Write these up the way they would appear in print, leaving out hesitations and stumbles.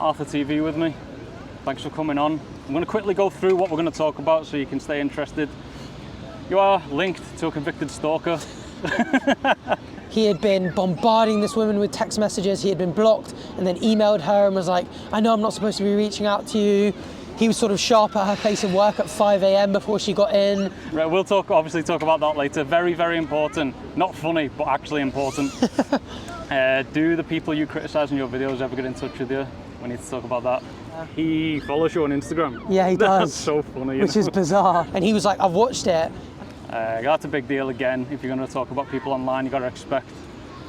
ArthurTV with me. Thanks for coming on. I'm going to quickly go through what we're going to talk about so you can stay interested. You are linked to a convicted stalker. He had been bombarding this woman with text messages. He had been blocked and then emailed her and was like, I know I'm not supposed to be reaching out to you. He was sort of sharp at her place of work at 5 a.m. before she got in. Right, we'll obviously talk about that later. Very, very important. Not funny, but actually important. Do the people you criticise in your videos ever get in touch with you? We need to talk about that. He follows you on Instagram. Yeah, he does. That's so funny. Which is bizarre. And he was like, I've watched it. That's a big deal again. If you're going to talk about people online, you got to expect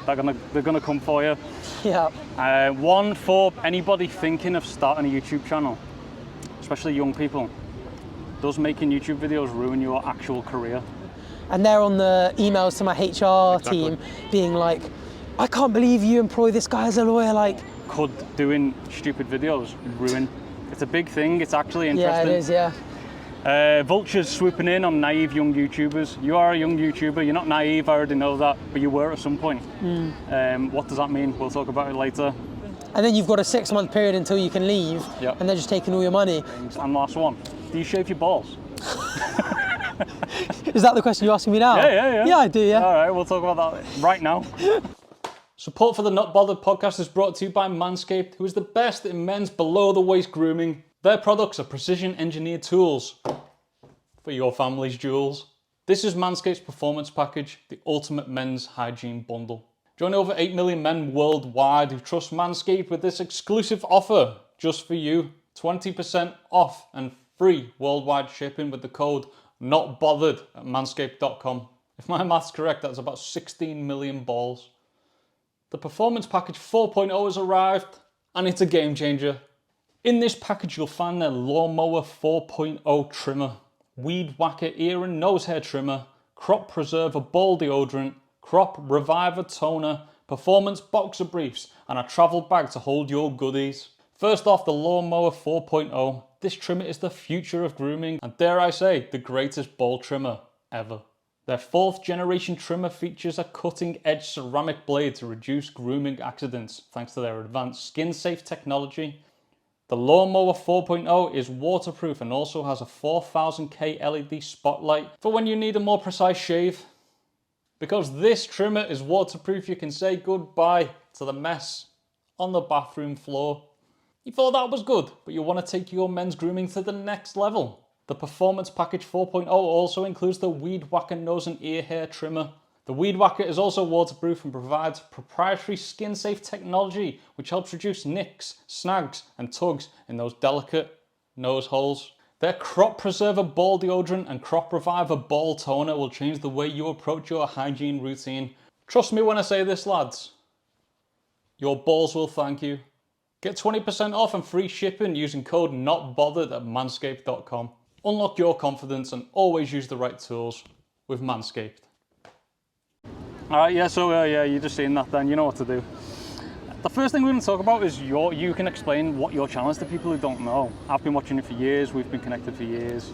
they're going to come for you. Yeah. One for anybody thinking of starting a YouTube channel, especially young people. Does making YouTube videos ruin your actual career? And they're on the emails to my HR team being like, I can't believe you employ this guy as a lawyer. Like, could doing stupid videos ruin? It's a big thing. It's actually interesting. Yeah, it is. Yeah. Vultures swooping in on naive young YouTubers. You are a young YouTuber, you're not naive, I already know that, but you were at some point. What does that mean? We'll talk about it later. And then you've got a 6-month period until you can leave, yep. And they're just taking all your money. And last one, do you shave your balls? Is that the question you're asking me now? Yeah. Yeah, I do, yeah. All right, we'll talk about that right now. Support for the Not Bothered podcast is brought to you by Manscaped, who is the best in men's below-the-waist grooming. Their products are precision-engineered tools for your family's jewels. This is Manscaped's Performance Package, the ultimate men's hygiene bundle. Join over 8 million men worldwide who trust Manscaped with this exclusive offer just for you. 20% off and free worldwide shipping with the code NOTBOTHERED at manscaped.com. If my math's correct, that's about 16 million balls. The Performance Package 4.0 has arrived, and it's a game changer. In this package, you'll find their Lawnmower 4.0 trimmer, Weed Whacker ear and nose hair trimmer, Crop Preserver ball deodorant, Crop Reviver toner, Performance boxer briefs, and a travel bag to hold your goodies. First off, the Lawnmower 4.0. This trimmer is the future of grooming, and dare I say, the greatest ball trimmer ever. Their 4th generation trimmer features a cutting-edge ceramic blade to reduce grooming accidents thanks to their advanced skin-safe technology. The Lawnmower 4.0 is waterproof and also has a 4000K LED spotlight for when you need a more precise shave. Because this trimmer is waterproof, you can say goodbye to the mess on the bathroom floor. You thought that was good, but you want to take your men's grooming to the next level. The Performance Package 4.0 also includes the Weed Whacker nose and ear hair trimmer. The Weed Whacker is also waterproof and provides proprietary skin-safe technology which helps reduce nicks, snags and tugs in those delicate nose holes. Their Crop Preserver ball deodorant and Crop Reviver ball toner will change the way you approach your hygiene routine. Trust me when I say this, lads. Your balls will thank you. Get 20% off and free shipping using code NOTBOTHERED at manscaped.com. Unlock your confidence and always use the right tools with Manscaped. Alright, yeah, so you're just seeing that then, you know what to do. The first thing we're going to talk about is you can explain what your channel is to people who don't know. I've been watching it for years, we've been connected for years.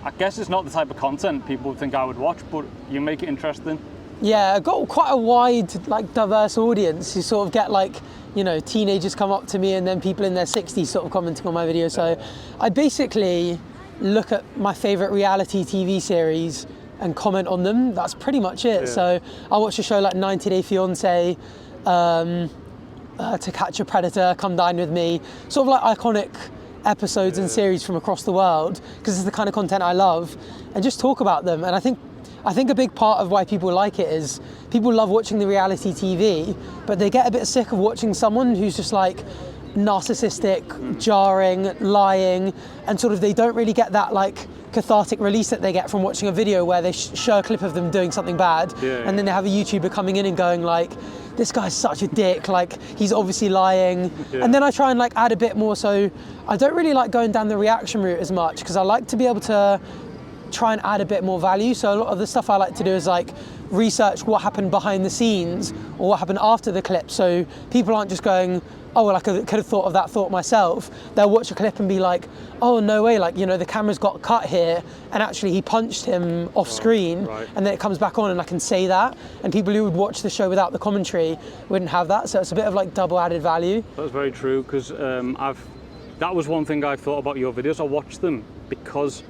I guess it's not the type of content people would think I would watch, but you make it interesting. Yeah, I've got quite a wide, like, diverse audience. You sort of get, like, you know, teenagers come up to me and then people in their 60s sort of commenting on my videos. So I basically look at my favorite reality TV series and comment on them. That's pretty much it. Yeah. So I watch a show like 90 Day Fiancé, To Catch a Predator, Come Dine With Me, sort of like iconic episodes and series from across the world, because it's the kind of content I love, and just talk about them. And I think a big part of why people like it is people love watching the reality TV, but they get a bit sick of watching someone who's just like narcissistic, jarring, lying, and sort of they don't really get that like cathartic release that they get from watching a video where they show a clip of them doing something bad, and then they have a YouTuber coming in and going like, this guy's such a dick, like he's obviously lying. And then I try and like add a bit more, so I don't really like going down the reaction route as much, because I like to be able to try and add a bit more value. So a lot of the stuff I like to do is like research what happened behind the scenes or what happened after the clip, so people aren't just going, oh, well, I could have thought of that thought myself. They'll watch a clip and be like, oh, no way, like, you know, the camera's got cut here and actually he punched him off screen, and then it comes back on and I can say that. And people who would watch the show without the commentary wouldn't have that. So it's a bit of like double added value. That's very true, because that was one thing I thought about your videos. I watched them because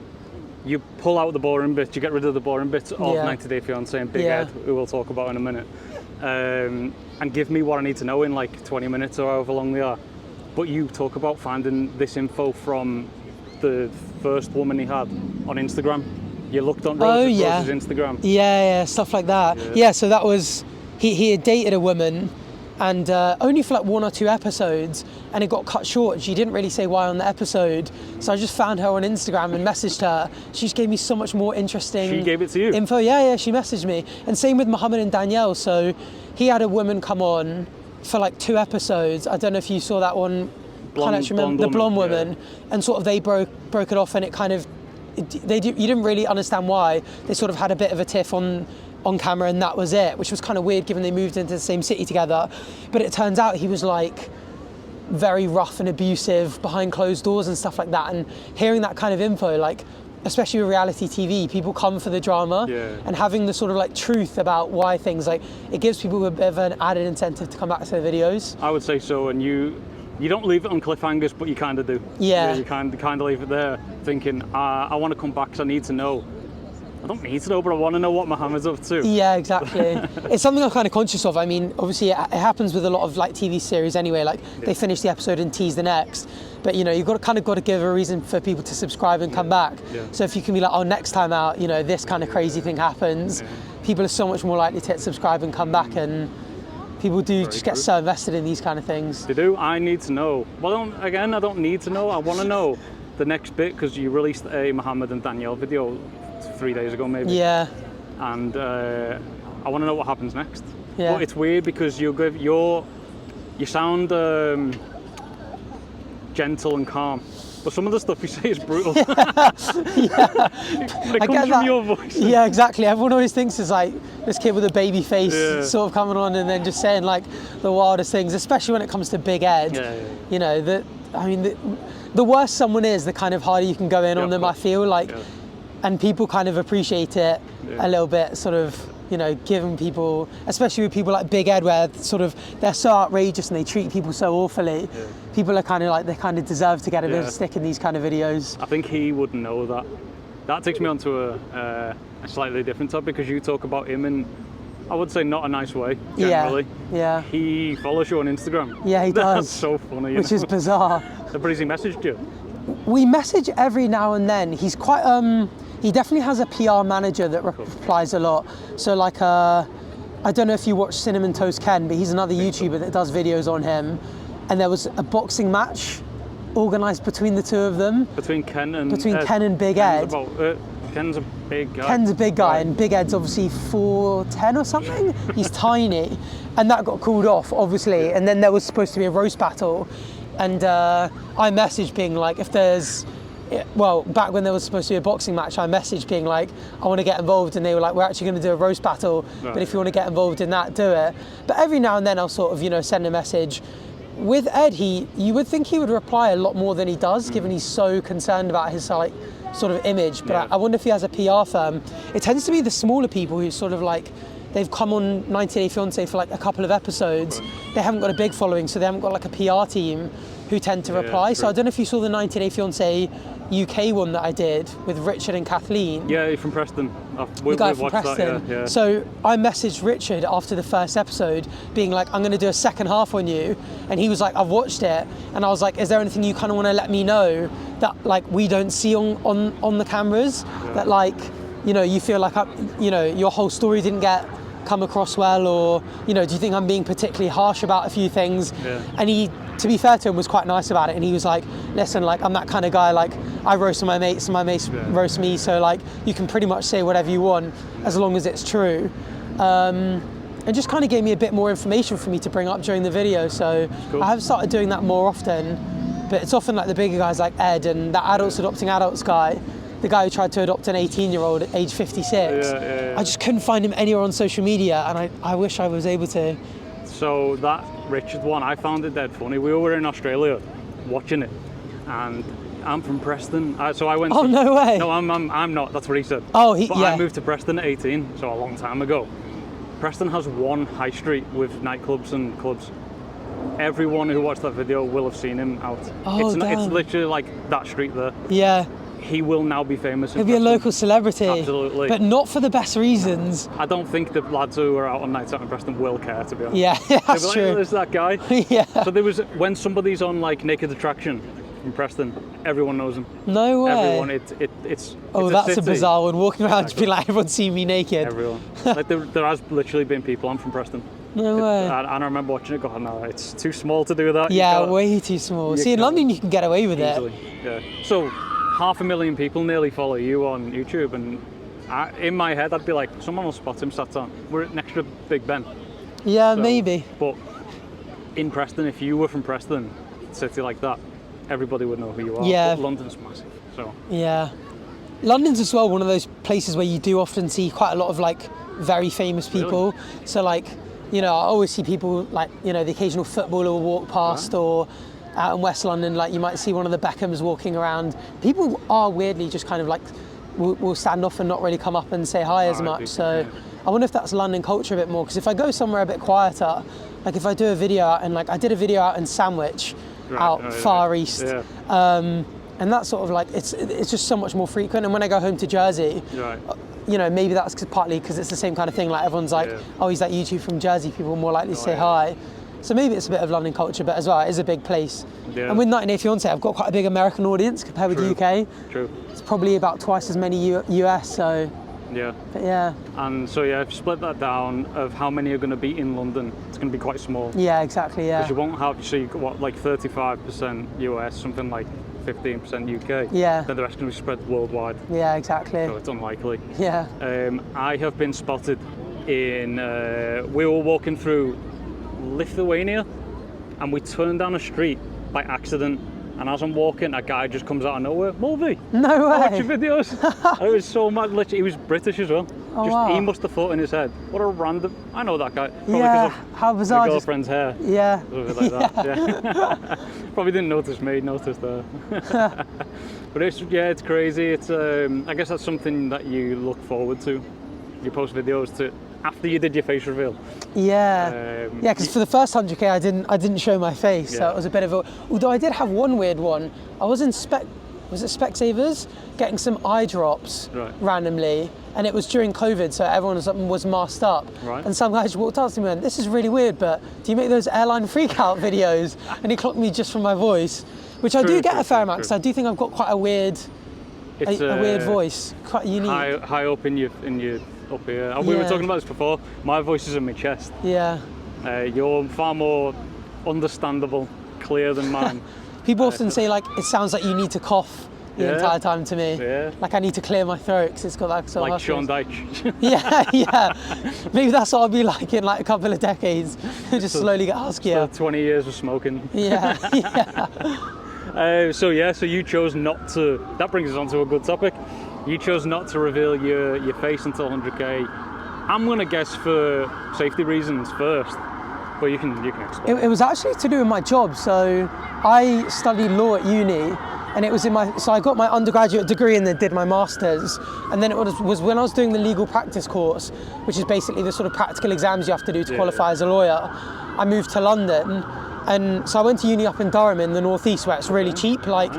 you pull out the boring bits, you get rid of the boring bits of 90 Day Fiancé and Big Ed, who we'll talk about in a minute. And give me what I need to know in like 20 minutes or however long they are. But you talk about finding this info from the first woman he had on Instagram. You looked on Rose's Instagram. Yeah, stuff like that. Yeah, so that was, he had dated a woman and only for like 1 or 2 episodes, and it got cut short. She didn't really say why on the episode, so I just found her on Instagram and messaged her. She just gave me so much more interesting She gave it to you? Info. Yeah, she messaged me. And same with Mohammed and Danielle. So he had a woman come on for like 2 episodes. I don't know if you saw that one. Can't actually remember. The blonde woman, and sort of they broke it off, and it kind of, you didn't really understand why. They sort of had a bit of a tiff on camera, and that was it, which was kind of weird given they moved into the same city together. But it turns out he was like very rough and abusive behind closed doors and stuff like that. And hearing that kind of info, like especially with reality TV, people come for the drama, and having the sort of like truth about why things, like, it gives people a bit of an added incentive to come back to their videos. I would say so. And you don't leave it on cliffhangers, but you kind of do. Yeah. You kind of leave it there thinking, I want to come back because I need to know. I don't need to know, but I want to know what Mohammed's up to. Yeah, exactly. It's something I'm kind of conscious of. I mean, obviously it happens with a lot of like TV series anyway, like they finish the episode and tease the next. But you know, you've got to give a reason for people to subscribe and come back. So if you can be like, oh, next time out, you know, this kind of crazy thing happens, people are so much more likely to hit subscribe and come back, and people do get so invested in these kind of things. They do. I need to know. Well, I don't need to know. I want to know the next bit, because you released a Mohammed and Danielle video 3 days ago, maybe. Yeah. And I want to know what happens next. Yeah. But it's weird because you sound gentle and calm, but some of the stuff you say is brutal. It comes from your voice. Yeah, exactly. Everyone always thinks it's like this kid with a baby face sort of coming on and then just saying like the wildest things, especially when it comes to Big Ed. You know, the worse someone is, the kind of harder you can go in on them, I feel like. And people kind of appreciate it a little bit, sort of, you know, giving people, especially with people like Big Ed, where sort of they're so outrageous and they treat people so awfully. People are kind of like, they kind of deserve to get a bit of a stick in these kind of videos. I think he wouldn't know that. That takes me on to a slightly different topic, because you talk about him in, I would say, not a nice way, generally. Yeah. He follows you on Instagram. Yeah, he does. That's so funny. Which is bizarre. But has he messaged you? We message every now and then. He's quite, he definitely has a PR manager that replies a lot. So like, I don't know if you watch Cinnamon Toast Ken, but he's another YouTuber that does videos on him. And there was a boxing match organised between the two of them. Between Ken and Big Ed. Ken's a big guy. Ken's a big guy, and Big Ed's obviously 4'10" or something. He's tiny. And that got called off, obviously. And then there was supposed to be a roast battle. And I messaged being like, if there's, well, back when there was supposed to be a boxing match, I messaged being like, I want to get involved, and they were like, we're actually going to do a roast battle, but if you want to get involved in that, do it. But every now and then I'll sort of, you know, send a message. With Ed, you would think he would reply a lot more than he does, given he's so concerned about his like sort of image. But I wonder if he has a PR firm. It tends to be the smaller people who sort of like, they've come on 90 Day Fiancé for like a couple of episodes. They haven't got a big following, so they haven't got like a PR team who tend to reply. So I don't know if you saw the 90 Day Fiancé UK one that I did with Richard and Kathleen. Yeah, from Preston. The guy from Preston. That, So I messaged Richard after the first episode being like, I'm going to do a second half on you. And he was like, I've watched it. And I was like, is there anything you kind of want to let me know that like we don't see on the cameras? That like, you know, you feel like, you know, your whole story didn't come across well, or, you know, do you think I'm being particularly harsh about a few things? And he, to be fair to him, was quite nice about it, and he was like, listen, like, I'm that kind of guy, like, I roast my mates and my mates roast me, so like, you can pretty much say whatever you want as long as it's true. And just kind of gave me a bit more information for me to bring up during the video, so I have started doing that more often. But it's often like the bigger guys like Ed and that adults adopting adults guy, the guy who tried to adopt an 18-year-old at age 56. I just couldn't find him anywhere on social media, and I wish I was able to. So that Richard one, I found it dead funny. We were in Australia watching it, and I'm from Preston, so I went. Oh, no way. No, I'm not. That's what he said. Oh, but yeah. I moved to Preston at 18, so a long time ago. Preston has one high street with nightclubs and clubs. Everyone who watched that video will have seen him out. Oh, it's literally like that street there. Yeah. He will now be famous. He'll be a local celebrity. Absolutely. But not for the best reasons. I don't think the lads who are out on nights out in Preston will care, to be honest. Yeah, that's They'll be true. like, there's that guy. Yeah. So there was, when somebody's on like Naked Attraction in Preston, everyone knows him. No way. Everyone, it's Oh, it's that's a city. bizarre one. Walking around just be like, everyone see me naked. Everyone. Like there has literally been people. I'm from Preston. No way. And I remember watching it going, no, it's too small to do that. Yeah, way too small. See, in can't. London you can get away with Easily. it. Yeah. So 500,000 people nearly follow you on YouTube, and in my head I'd be like, someone will spot him sat on. We're next to Big Ben. Yeah, So, maybe. But in Preston, if you were from Preston, city like that, everybody would know who you are. Yeah. But London's massive, so. Yeah. London's as well one of those places where you do often see quite a lot of like very famous people. Really? So like, you know, I always see people like, you know, the occasional footballer will walk past, or out in West London, like you might see one of the Beckhams walking around. People are weirdly just kind of like, will stand off and not really come up and say hi as much. So I wonder if that's London culture a bit more, because if I go somewhere a bit quieter, like if I do a video out, and like I did a video out in Sandwich, far east, and that's sort of like, it's just so much more frequent. And when I go home to Jersey, you know, maybe that's partly because it's the same kind of thing, like everyone's like, oh, he's that YouTube from Jersey, people are more likely to say hi. So maybe it's a bit of London culture, but as well, it is a big place. And with 90 Day Fiancé, I've got quite a big American audience compared with the UK. True. It's probably about twice as many US, so. Yeah. But yeah. And so yeah, if you split that down of how many are going to be in London, it's going to be quite small. Yeah, exactly, yeah. Because you won't have, so you got what, like 35% US, something like 15% UK. Yeah. Then the rest can be spread worldwide. Yeah, exactly. So it's unlikely. Yeah. I have been spotted in, we were walking through Lithuania, and we turned down a street by accident, and as I'm walking, a guy just comes out of nowhere. Mulvey! No way! I watch your videos. And it was so mad, literally, he was British as well. Oh, wow. He must have thought in his head, what a random, I know that guy. Probably Yeah, how bizarre. my girlfriend's hair. Yeah. Like that. Yeah. Probably didn't notice me, noticed her. But it's crazy. It's I guess that's something that you look forward to. You post videos to after you did your face reveal. Yeah. Yeah, because for the first 100K, I didn't show my face, so it was a bit of a. Although I did have one weird one. I was in was it Specsavers, getting some eye drops randomly, and it was during COVID, so everyone was masked up. Right. And some guy just walked up to me and went, "This is really weird, but do you make those airline freakout videos?" And he clocked me just from my voice, which I do get a fair amount, because I do think I've got quite a weird, a weird voice, quite unique. High up in your up here. And we were talking about this before. My voice is in my chest. Yeah. You're far more understandable, clear than mine. People often say like it sounds like you need to cough the entire time to me. Yeah. Like I need to clear my throat because it's got that sort of. Like Sean Dyche. Yeah. Maybe that's what I'll be like in like a couple of decades. Just slowly get huskier. 20 years of smoking. Yeah. So you chose not to. That brings us on to a good topic. You chose not to reveal your face until 100K. I'm gonna guess for safety reasons first, but you can explain. It was actually to do with my job. So I studied law at uni, and it was so I got my undergraduate degree and then did my master's, and then it was when I was doing the legal practice course, which is basically the sort of practical exams you have to do to qualify as a lawyer. I moved to London, and so I went to uni up in Durham in the northeast, where it's really cheap. Like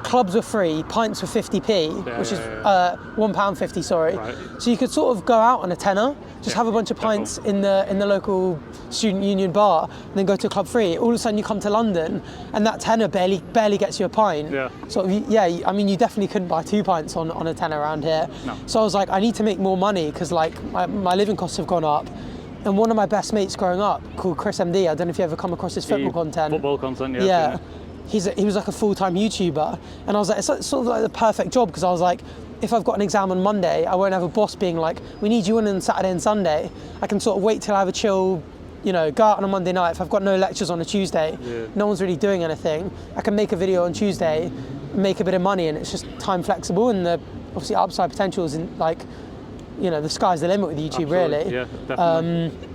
clubs were free, pints were 50p, which is £1.50, sorry. Right. So you could sort of go out on a tenner, just have a bunch of pints in the local student union bar, and then go to a club free. All of a sudden you come to London, and that tenner barely gets you a pint. Yeah. Sort of, I mean, you definitely couldn't buy 2 pints on a tenner around here. No. So I was like, I need to make more money, because like my living costs have gone up. And one of my best mates growing up, called Chris MD, I don't know if you ever come across his football content. Football content, yeah. Yeah. He was like a full-time YouTuber, and I was like, it's sort of like the perfect job, because I was like, if I've got an exam on Monday, I won't have a boss being like, we need you in on Saturday and Sunday. I can sort of wait till I have a chill, go out on a Monday night. If I've got no lectures on a Tuesday, no one's really doing anything, I can make a video on Tuesday, make a bit of money, and it's just time flexible, and the obviously upside potential is in like, the sky's the limit with YouTube. Absolutely. Really. Yeah, definitely.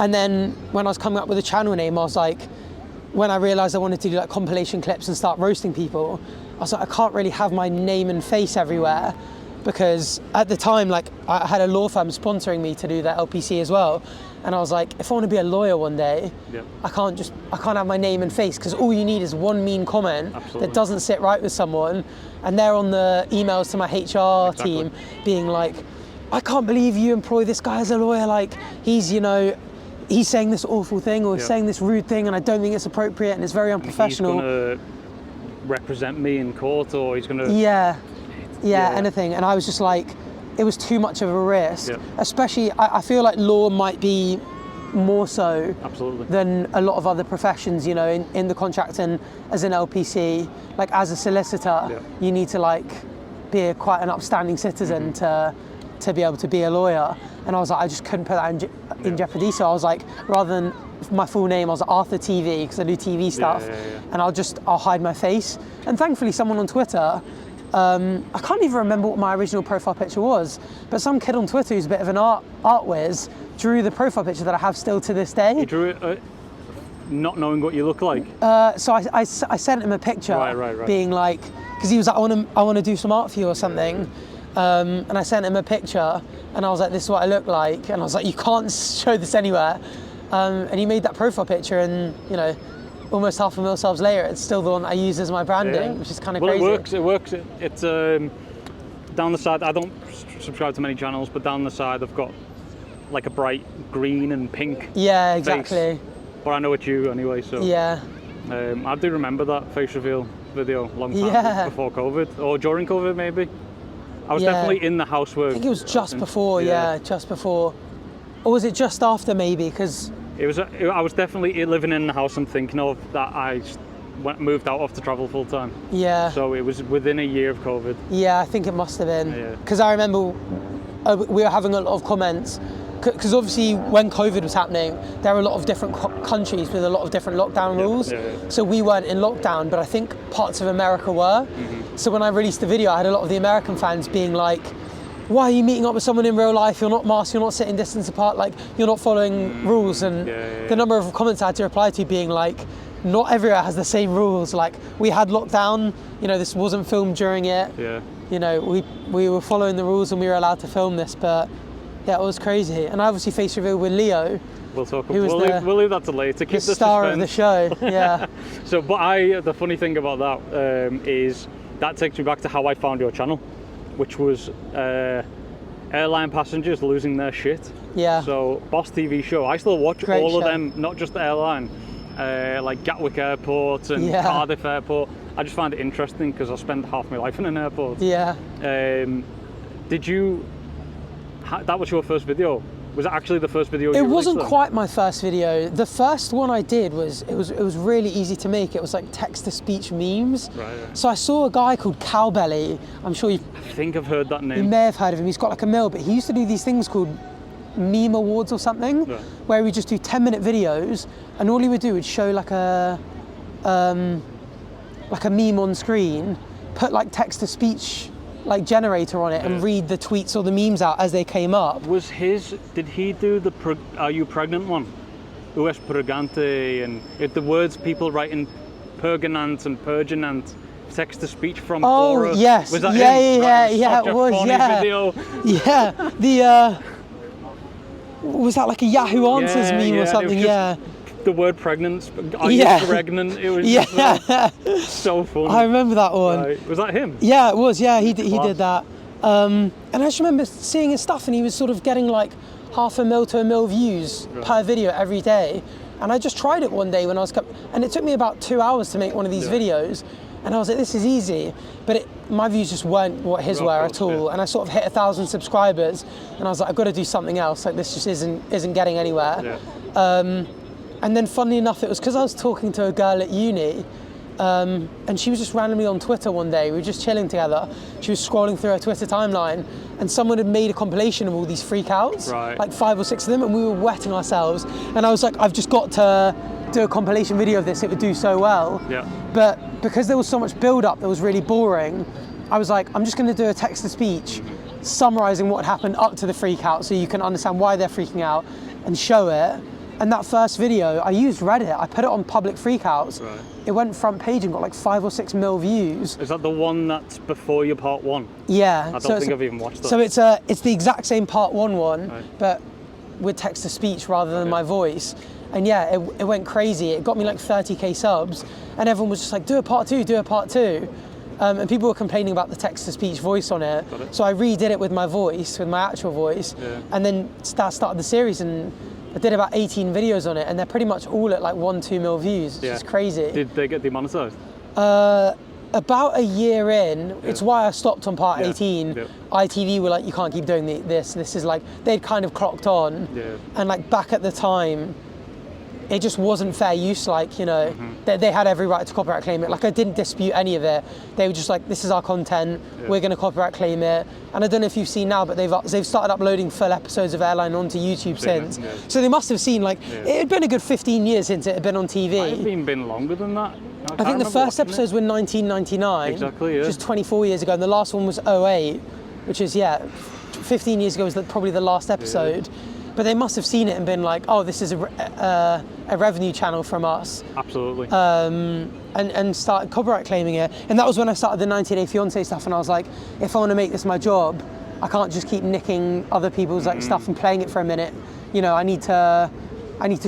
And then when I was coming up with a channel name, I was like, when I realized I wanted to do like compilation clips and start roasting people, I was like, I can't really have my name and face everywhere, because at the time, like, I had a law firm sponsoring me to do that LPC as well. And I was like, if I want to be a lawyer one day, I can't have my name and face, because all you need is one mean comment that doesn't sit right with someone, and they're on the emails to my HR team being like, I can't believe you employ this guy as a lawyer, like, he's, you know, he's saying this awful thing or saying this rude thing, and I don't think it's appropriate, and it's very unprofessional. He's gonna represent me in court, or he's gonna... anything. And I was just like, it was too much of a risk. Especially, I feel like law might be more so than a lot of other professions, you know, in the contract, and as an LPC, like as a solicitor, you need to like be quite an upstanding citizen to be able to be a lawyer. And I was like, I just couldn't put that in jeopardy. So I was like, rather than my full name, I was like ArthurTV, because I do TV stuff, and I'll hide my face. And thankfully someone on Twitter, I can't even remember what my original profile picture was, but some kid on Twitter who's a bit of an art whiz drew the profile picture that I have still to this day. He drew it not knowing what you look like? So I sent him a picture being like, because he was like, I want to do some art for you or something. And I sent him a picture, and I was like, this is what I look like. And I was like, you can't show this anywhere. And he made that profile picture, and you know, almost 500,000 subs later, it's still the one I use as my branding, which is kind of crazy. It works. It's down the side, I don't subscribe to many channels, but down the side I've got like a bright green and pink face. But I know it's you anyway, so. I do remember that face reveal video long time before COVID, or during COVID maybe. I was definitely in the house where... I think it was just before, just before. Or was it just after maybe, because... I was definitely living in the house I'm thinking of, that I moved out off to travel full time. So it was within a year of COVID. I think it must have been. Because I remember we were having a lot of comments, because obviously when COVID was happening, there were a lot of different countries with a lot of different lockdown rules. So we weren't in lockdown, but I think parts of America were. So when I released the video, I had a lot of the American fans being like, why are you meeting up with someone in real life? You're not masked, you're not sitting distance apart, like you're not following rules. And the number of comments I had to reply to being like, not everywhere has the same rules. Like we had lockdown, you know, this wasn't filmed during it. You know, we were following the rules and we were allowed to film this, but yeah, it was crazy. And I obviously face revealed with Leo. We'll talk. We'll leave that to later. Keep the star suspense. Of the show. Yeah. So, but the funny thing about that is that takes me back to how I found your channel, which was airline passengers losing their shit. So Boss TV show. I still watch all of them, not just the airline, like Gatwick Airport and Cardiff Airport. I just find it interesting because I spend half my life in an airport. Did you? That was your first video? Was it actually the first video? It wasn't quite my first video. The first one I did was it was really easy to make. It was like text-to-speech memes. So I saw a guy called Cowbelly. I'm sure I think I've heard that name. You may have heard of him. He's got like a mill, but he used to do these things called meme awards or something, where he would just do 10-minute videos, and all he would do would show like a meme on screen, put like text-to-speech like generator on it and read the tweets or the memes out as they came up. Did he do the Are You Pregnant one? US pregante, and the words people write in pergonant and perginant, text to speech from Quora. Yes. Was that him? It was, video. Was that like a Yahoo Answers meme or something? The word pregnant, are you pregnant? It was just so funny. I remember that one. Was that him? Yeah, it was. Yeah, he did that. And I just remember seeing his stuff, and he was sort of getting like 500,000 to 1 million views per video every day. And I just tried it one day when I was, and it took me about 2 hours to make one of these videos. And I was like, this is easy. But my views just weren't what his were at all. And I sort of hit 1,000 subscribers, and I was like, I've got to do something else. Like this just isn't getting anywhere. And then funnily enough, it was because I was talking to a girl at uni, and she was just randomly on Twitter one day. We were just chilling together. She was scrolling through her Twitter timeline, and someone had made a compilation of all these freakouts, like 5 or 6 of them, and we were wetting ourselves. And I was like, I've just got to do a compilation video of this. It would do so well. But because there was so much build-up that was really boring, I was like, I'm just going to do a text-to-speech summarizing what happened up to the freakout so you can understand why they're freaking out and show it. And that first video, I used Reddit. I put it on public Freakouts. Right. It went front page and got like 5 or 6 mil views. Is that the one that's before your part 1? Yeah. I don't think I've even watched that. So it's the exact same part 1 one, right. but with text to speech rather than my voice. And yeah, it went crazy. It got me like 30k subs, and everyone was just like, do a part 2, do a part 2. And people were complaining about the text to speech voice on it. So I redid it with my voice, with my actual voice, and then started the series, and I did about 18 videos on it, and they're pretty much all at like 1-2 mil views. It's just crazy. Did they get demonetized? About a year in, it's why I stopped on part 18. ITV were like, you can't keep doing this. This is like, they'd kind of clocked on. And like back at the time, it just wasn't fair use, like, you know, they had every right to copyright claim it. Like, I didn't dispute any of it. They were just like, this is our content, we're gonna copyright claim it. And I don't know if you've seen now, but they've started uploading full episodes of Airline onto YouTube since. So they must have seen, like, it had been a good 15 years since it had been on TV. Might have even been longer than that. I think the first episodes were 1999, exactly, which is 24 years ago, and the last one was 08, which is, 15 years ago was probably the last episode. But they must have seen it and been like, oh, this is a revenue channel from us. Absolutely. And started copyright claiming it. And that was when I started the 90-Day Fiancé stuff, and I was like, if I want to make this my job, I can't just keep nicking other people's like stuff and playing it for a minute. You know, I need to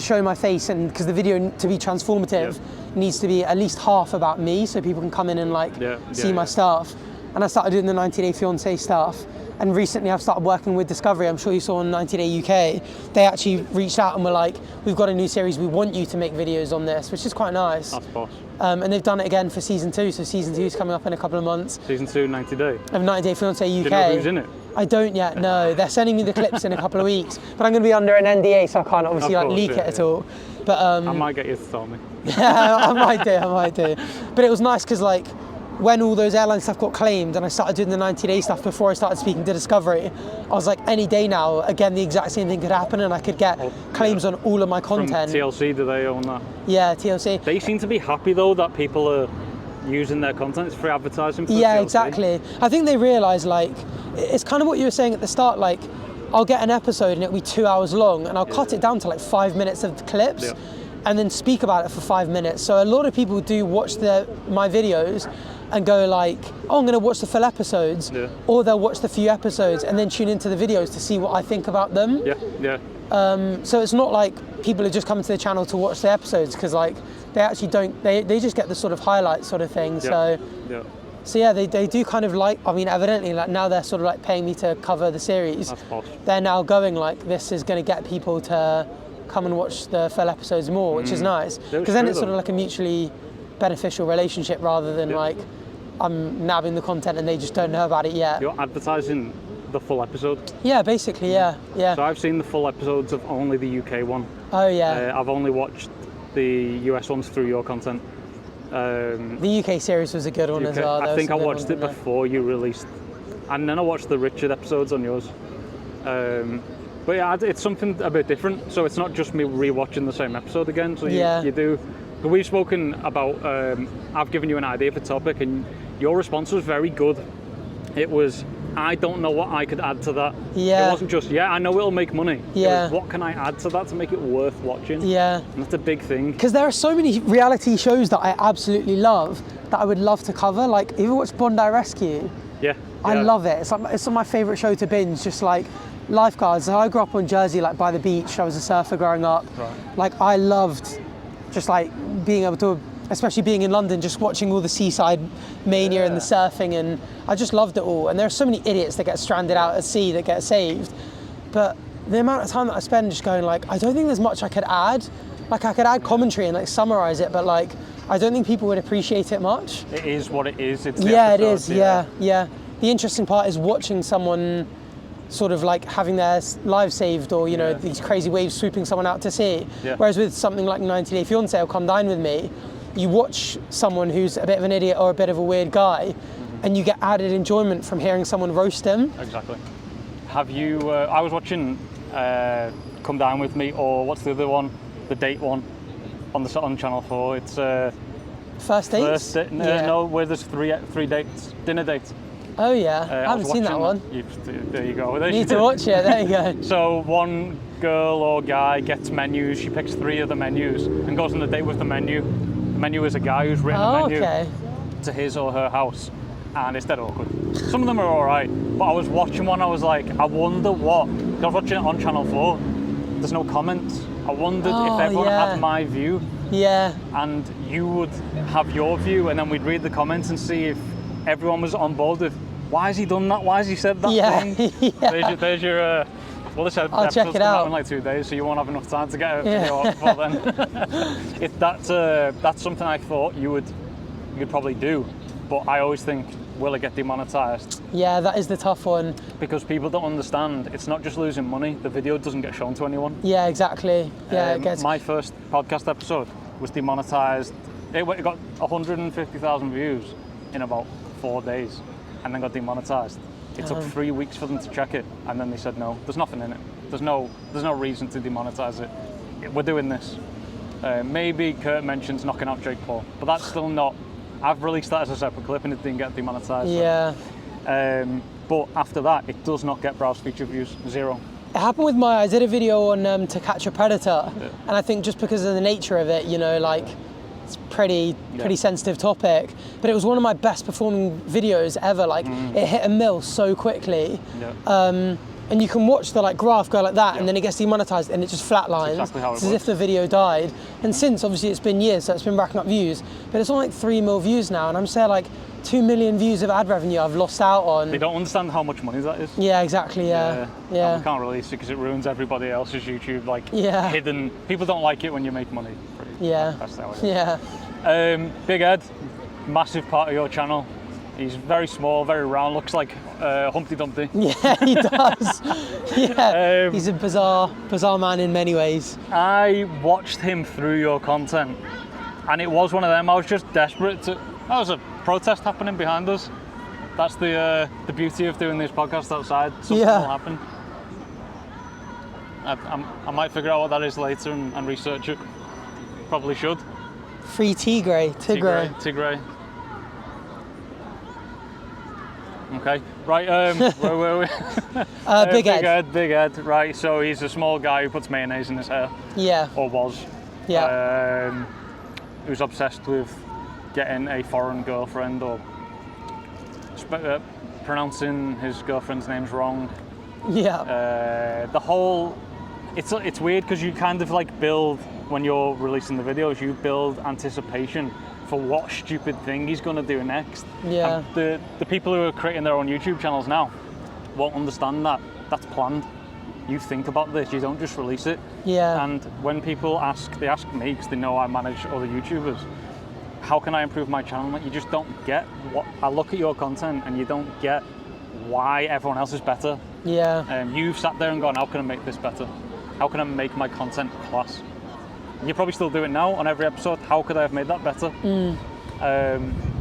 show my face, and because the video, to be transformative, needs to be at least half about me, so people can come in and like see my stuff. And I started doing the 90-Day Fiancé stuff. And recently I've started working with Discovery. I'm sure you saw on 90 Day UK. They actually reached out and were like, we've got a new series, we want you to make videos on this, which is quite nice. That's boss. And they've done it again for season 2. So season 2 is coming up in a couple of months. Season 2, 90 Day? Of 90 Day Fiancé UK. Do you know who's in it? I don't yet, no. They're sending me the clips in a couple of weeks. But I'm going to be under an NDA, so I can't obviously leak it at all. But I might get you to tell me. Yeah, I might do. But it was nice because like, when all those airline stuff got claimed and I started doing the 90-day stuff before I started speaking to Discovery, I was like, any day now, again, the exact same thing could happen and I could get claims on all of my content. From TLC, do they own that? Yeah, TLC. They seem to be happy though that people are using their content. It's free advertising for Yeah, TLC. Exactly. I think they realise, like, it's kind of what you were saying at the start, like, I'll get an episode and it'll be 2 hours long and I'll cut it down to like 5 minutes of the clips. And then speak about it for 5 minutes. So a lot of people do watch my videos and go like, oh, I'm gonna watch the full episodes, or they'll watch the few episodes and then tune into the videos to see what I think about them. So it's not like people are just coming to the channel to watch the episodes, because like they actually don't, they just get the sort of highlight sort of thing. So they do kind of like, I mean, evidently like now they're sort of like paying me to cover the series. That's posh. They're now going like, this is gonna get people to come and watch the full episodes more, which is nice, because then it's sort of like a mutually beneficial relationship rather than like I'm nabbing the content and they just don't know about it yet. You're advertising the full episode? Yeah, basically, yeah. So I've seen the full episodes of only the UK one. Oh yeah. I've only watched the US ones through your content. The UK series was a good one as well. I think I watched it before you released, and then I watched the Richard episodes on yours. But yeah, it's something a bit different. So it's not just me rewatching the same episode again. So you do. But we've spoken about. I've given you an idea for topic, and your response was very good. It was, I don't know what I could add to that. Yeah. It wasn't just, I know it'll make money. Yeah. It was, what can I add to that to make it worth watching? Yeah. And that's a big thing. Because there are so many reality shows that I absolutely love that I would love to cover. Like, have you ever watched Bondi Rescue? Yeah. I love it. It's my favourite show to binge. Just like lifeguards. I grew up on Jersey, like by the beach. I was a surfer growing up. Right. Like I loved just like being able to, especially being in London, just watching all the seaside mania and the surfing, and I just loved it all. And there are so many idiots that get stranded out at sea that get saved. But the amount of time that I spend just going like, I don't think there's much I could add. Like I could add commentary and like summarize it, but like I don't think people would appreciate it much. It is what it is. It's it is. Yeah. The interesting part is watching someone sort of like having their lives saved, or you know, these crazy waves swooping someone out to sea. Whereas with something like 90 Day Fiancé or Come Dine With Me, you watch someone who's a bit of an idiot or a bit of a weird guy, and you get added enjoyment from hearing someone roast him. Exactly. Have you? I was watching Come Dine With Me, or what's the other one? The date one on Channel 4. It's First dates. No, where there's three dates, dinner dates. Oh yeah, I haven't seen that one. There you go. Need to watch it, there you go. So one girl or guy gets menus, she picks 3 of the menus and goes on a date with the menu. The menu is a guy who's written the menu to his or her house, and it's dead awkward. Some of them are alright, but I was watching one, I was like, I wonder what, because I was watching it on Channel 4, there's no comments. I wondered if everyone had my view. Yeah. And you would have your view, and then we'd read the comments and see if everyone was on board with, why has he done that? Why has he said that thing? Yeah. There's your well, this I'll check it out in like 2 days, so you won't have enough time to get a video up before then. That's something I thought you'd probably do, but I always think, will it get demonetized? Yeah, that is the tough one. Because people don't understand, it's not just losing money, the video doesn't get shown to anyone. Yeah, exactly. Yeah, my first podcast episode was demonetized. It got 150,000 views in about 4 days, and then got demonetized. It took 3 weeks for them to check it, and then they said no, there's nothing in it. There's no reason to demonetize it. We're doing this. Maybe Kurt mentions knocking out Jake Paul, but that's still not. I've released that as a separate clip and it didn't get demonetized. Yeah. So. But after that, it does not get browse feature views, 0. It happened with I did a video on To Catch a Predator, and I think just because of the nature of it, you know, like, it's pretty sensitive topic, but it was one of my best performing videos ever. Like, it hit a mil so quickly. Yeah. And you can watch the graph go like that, and then it gets demonetized and it just flatlines. Exactly how it it's as if the video died. And since, obviously, it's been years, so it's been racking up views, but it's on like 3 mil views now, and I'm saying like 2 million views of ad revenue I've lost out on. They don't understand how much money that is. Yeah, exactly. Yeah. And we can't release it because it ruins everybody else's YouTube. Hidden. People don't like it when you make money. That's how it is. Yeah. Big Ed, massive part of your channel. He's very small, very round, looks like Humpty Dumpty. Yeah, he does. Yeah, he's a bizarre man in many ways. I watched him through your content, and it was one of them. I was just desperate to. That was a protest happening behind us. That's the beauty of doing these podcasts outside. Something will happen. I might figure out what that is later and research it. Probably should. Free Tigray. Okay, right, where were we? Big Ed, right, so he's a small guy who puts mayonnaise in his hair. Yeah. Or was. Yeah. Who's obsessed with getting a foreign girlfriend or pronouncing his girlfriend's names wrong. Yeah. It's weird because you kind of build, when you're releasing the videos, you build anticipation for what stupid thing he's going to do next. Yeah. And the people who are creating their own YouTube channels now won't understand that. That's planned. You think about this, you don't just release it. Yeah. And when people they ask me, because they know I manage other YouTubers, how can I improve my channel? You just don't get what, I look at your content and you don't get why everyone else is better. Yeah. You've sat there and gone, how can I make this better? How can I make my content class? You probably still do it now on every episode. How could I have made that better?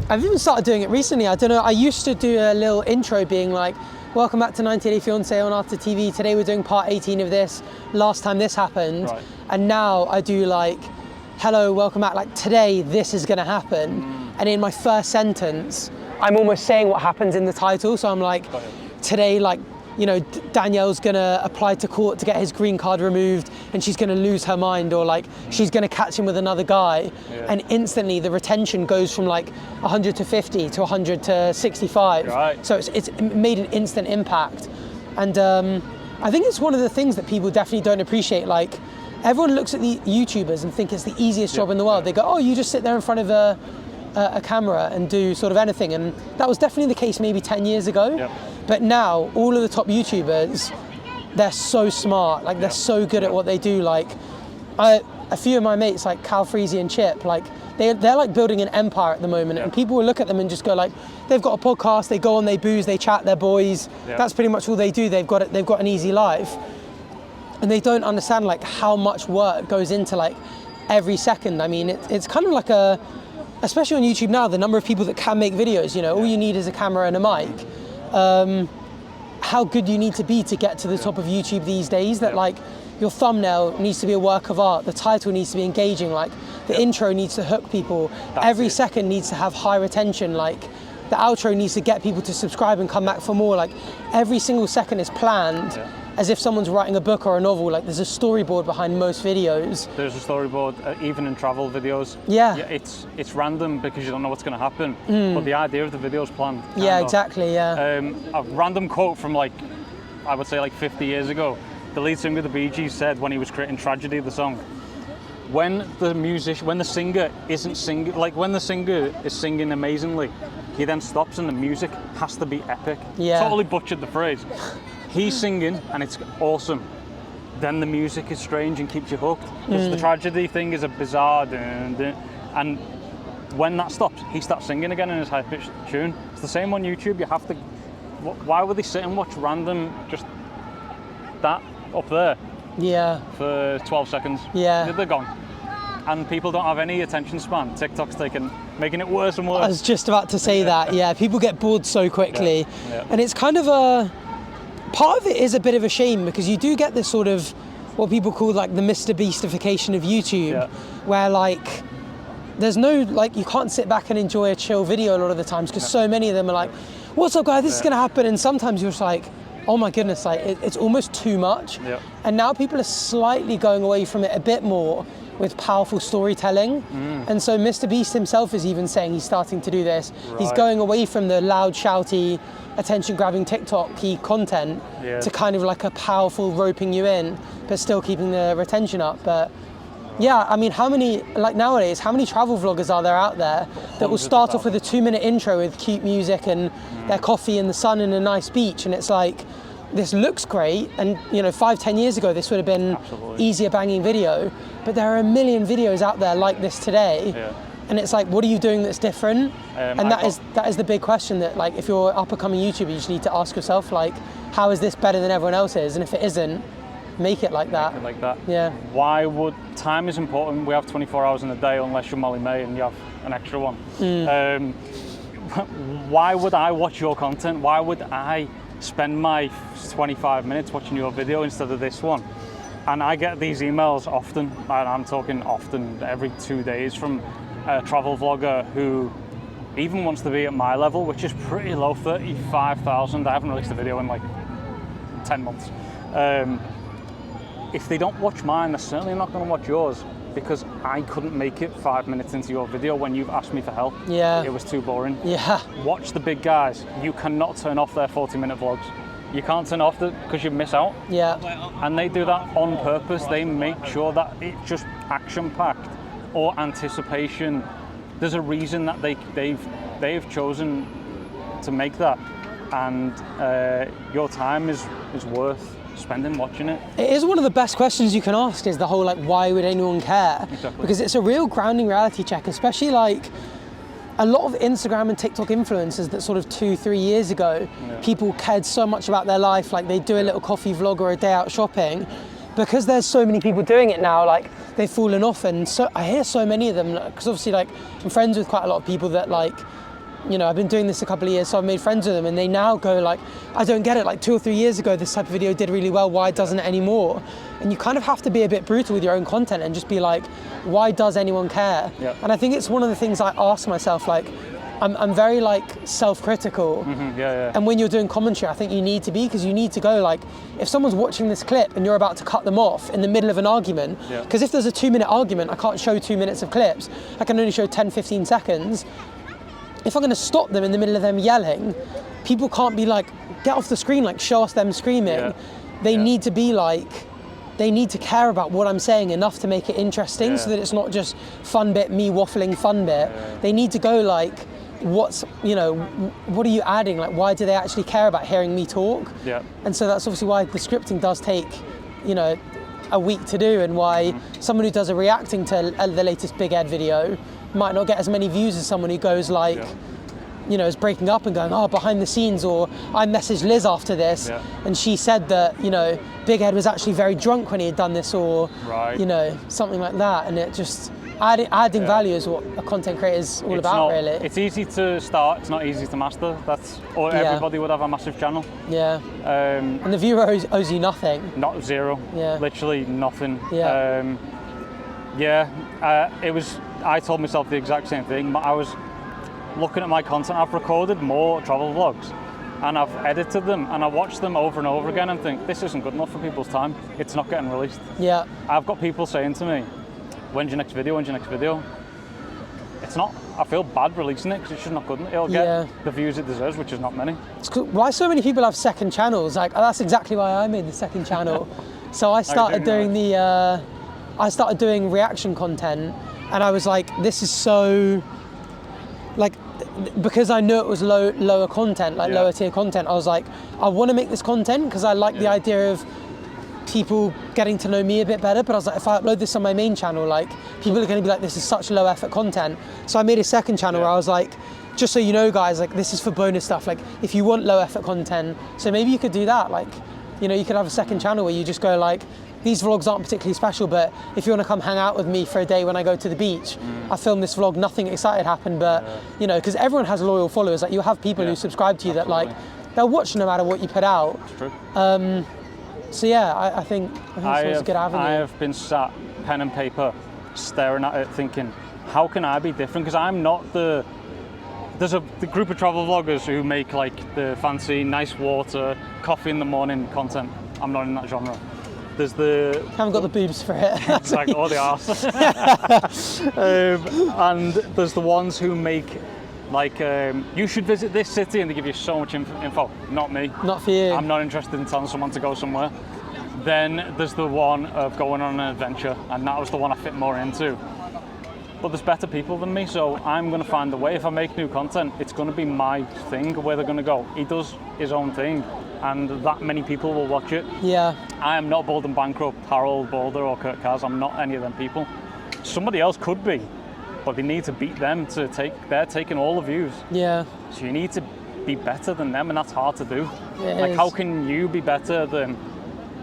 I've even started doing it recently. I don't know. I used to do a little intro being like, welcome back to 90 Day Fiancé on ArthurTV. Today we're doing part 18 of this. Last time this happened. Right. And now I do hello, welcome back. Today this is going to happen. And in my first sentence, I'm almost saying what happens in the title. So I'm like, today, Danielle's gonna apply to court to get his green card removed, and she's gonna lose her mind, or she's gonna catch him with another guy, and instantly the retention goes from 100 to 50 to 100 to 65. Right. So it's made an instant impact, and I think it's one of the things that people definitely don't appreciate. Everyone looks at the YouTubers and think it's the easiest job in the world. They go, oh, you just sit there in front of a camera and do sort of anything, and that was definitely the case maybe 10 years ago. Yep. But now all of the top YouTubers, they're so smart, they're so good at what they do. A few of my mates Cal Freezy and Chip, they're building an empire at the moment, and people will look at them and just go they've got a podcast, they go on, they booze, they chat, they're boys. That's pretty much all they do. They've got an easy life, and they don't understand how much work goes into every second. I mean, it's kind of especially on YouTube now, the number of people that can make videos, all you need is a camera and a mic. How good you need to be to get to the top of YouTube these days, that your thumbnail needs to be a work of art, the title needs to be engaging, the intro needs to hook people, every second needs to have high retention, the outro needs to get people to subscribe and come back for more. Like every single second is planned as if someone's writing a book or a novel. Like there's a storyboard behind most videos. There's a storyboard, even in travel videos. Yeah. It's random because you don't know what's going to happen, but the idea of the video is planned. Yeah, exactly, yeah. A random quote from like, I would say like 50 years ago, the lead singer of the Bee Gees said when he was creating Tragedy, the song, when the singer isn't singing, like when the singer is singing amazingly, he then stops and the music has to be epic. Yeah. Totally butchered the phrase. He's singing and it's awesome. Then the music is strange and keeps you hooked. Because the Tragedy thing is a bizarre dun, dun, and when that stops, he starts singing again in his high-pitched tune. It's the same on YouTube. You have to. Why would they sit and watch random just that up there? Yeah. For 12 seconds. Yeah. They're gone. And people don't have any attention span. TikTok's making it worse and worse. I was just about to say that. Yeah, people get bored so quickly, and it's kind of part of it is a bit of a shame because you do get this sort of what people call like the Mr. Beastification of YouTube, where like there's no, like you can't sit back and enjoy a chill video a lot of the times because so many of them are like, what's up guys, this is gonna happen, and sometimes you're just like, oh my goodness, like it's almost too much. And now people are slightly going away from it a bit more with powerful storytelling. And so Mr. Beast himself is even saying he's starting to do this. He's going away from the loud, shouty, attention-grabbing TikTok-y content to kind of like a powerful roping you in, but still keeping the retention up. But yeah, I mean, nowadays, how many travel vloggers are there out there that will start off with a 2-minute intro with cute music and their coffee in the sun and a nice beach, and it's like, this looks great, and 5-10 years ago this would have been easier banging video, but there are a million videos out there like this today, and it's like, what are you doing that's different? And that is the big question that, like, if you're up and coming YouTuber, you just need to ask yourself, like, how is this better than everyone else's? And if it isn't, make it like that. Yeah. Why would time is important? We have 24 hours in a day unless you're Molly May and you have an extra one. Why would I watch your content? Why would I spend my 25 minutes watching your video instead of this one? And I get these emails often, and I'm talking often, every 2 days, from a travel vlogger who even wants to be at my level, which is pretty low, 35,000. I haven't released a video in like 10 months. If they don't watch mine, they're certainly not going to watch yours, because I couldn't make it 5 minutes into your video when you've asked me for help. Yeah. It was too boring. Yeah. Watch the big guys. You cannot turn off their 40-minute vlogs. You can't turn off because you miss out. Yeah. And they do that on purpose. They make sure that it's just action-packed or anticipation. There's a reason that they've chosen to make that, and your time is worth spending watching it. It is one of the best questions you can ask, is the whole like, why would anyone care? Exactly. Because it's a real grounding reality check, especially like a lot of Instagram and TikTok influencers that sort of 2-3 years ago, people cared so much about their life, like they'd do a little coffee vlog or a day out shopping. Because there's so many people doing it now, like they've fallen off, and so I hear so many of them, because obviously like I'm friends with quite a lot of people that like, I've been doing this a couple of years, so I've made friends with them, and they now go like, I don't get it, like 2 or 3 years ago this type of video did really well, why doesn't it anymore? And you kind of have to be a bit brutal with your own content and just be like, why does anyone care? And I think it's one of the things I ask myself, like, I'm very like self-critical, and when you're doing commentary, I think you need to be, because you need to go like, if someone's watching this clip and you're about to cut them off in the middle of an argument, because if there's a 2-minute argument, I can't show 2 minutes of clips, I can only show 10-15 seconds. If I'm going to stop them in the middle of them yelling, people can't be like, get off the screen, like show us them screaming. They need to be like, they need to care about what I'm saying enough to make it interesting, so that it's not just fun bit, me waffling fun bit. They need to go like, what are you adding? Like, why do they actually care about hearing me talk? And so that's obviously why the scripting does take, a week to do, and why someone who does a reacting to the latest Big Ed video might not get as many views as someone who goes like, is breaking up and going, oh, behind the scenes, or I messaged Liz after this, and she said that, Big Ed was actually very drunk when he had done this, or, something like that. And it just, adding value is what a content creator is all about, really. It's easy to start, it's not easy to master. Everybody would have a massive channel. And the viewer owes you nothing. Not zero. Literally nothing. I told myself the exact same thing. looking at my content, I've recorded more travel vlogs and I've edited them and I watch them over and over again and think, this isn't good enough for people's time. It's not getting released. Yeah. I've got people saying to me, when's your next video, when's your next video? It's not, I feel bad releasing it because it's just not good enough. It'll get the views it deserves, which is not many. It's cool. Why so many people have second channels? Like, that's exactly why I made the second channel. So I started doing I started doing reaction content, and I was like, this is so, like, because I knew it was lower content, like lower tier content, I was like, I want to make this content because I like the idea of people getting to know me a bit better, but I was like, if I upload this on my main channel, like, people are going to be like, this is such low effort content. So I made a second channel where I was like, just so you know guys, like, this is for bonus stuff, like, if you want low effort content, so maybe you could do that, like, you know, you could have a second channel where you just go like, these vlogs aren't particularly special, but if you want to come hang out with me for a day when I go to the beach, I filmed this vlog, nothing exciting happened, but you know, because everyone has loyal followers, like, you have people who subscribe to you that like, they'll watch no matter what you put out. It's true. So yeah, I think it's a good avenue. I have been sat, pen and paper, staring at it thinking, how can I be different? Because I'm not there's the group of travel vloggers who make like the fancy, nice water, coffee in the morning content. I'm not in that genre. There's the... Haven't got the boobs for it. Exactly, or the arse. And there's the ones who make like, you should visit this city, and they give you so much info. Not me. Not for you. I'm not interested in telling someone to go somewhere. Then there's the one of going on an adventure, and that was the one I fit more into. But there's better people than me, so I'm going to find a way. If I make new content, it's going to be my thing, where they're going to go. He does his own thing, and that many people will watch it. Yeah. I am not Bold and Bankrupt, Harold Boulder or Kurt Kaz. I'm not any of them people. Somebody else could be, but they need to beat them to they're taking all the views. Yeah. So you need to be better than them, and that's hard to do. It is. How can you be better than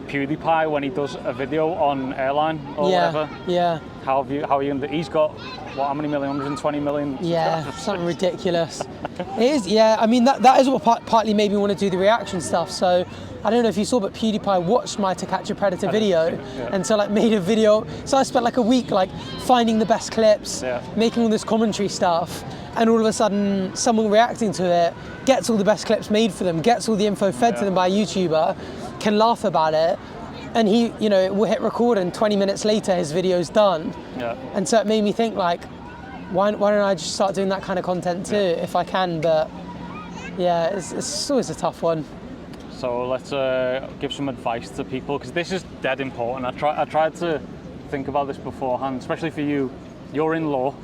PewDiePie when he does a video on Airline or whatever? Yeah. How are you? He's got what? How many million? 120 million. Yeah, something ridiculous. It is. Yeah, I mean that is what partly made me want to do the reaction stuff. So I don't know if you saw, but PewDiePie watched my To Catch a Predator video, and so like made a video. So I spent like a week like finding the best clips, making all this commentary stuff, and all of a sudden someone reacting to it gets all the best clips made for them, gets all the info fed to them by a YouTuber, can laugh about it. And he, you know, will hit record, and 20 minutes later his video's done. Yeah. And so it made me think like, why don't I just start doing that kind of content too, if I can? But yeah, it's always a tough one. So let's give some advice to people, because this is dead important. I tried to think about this beforehand, especially for you. You're in law,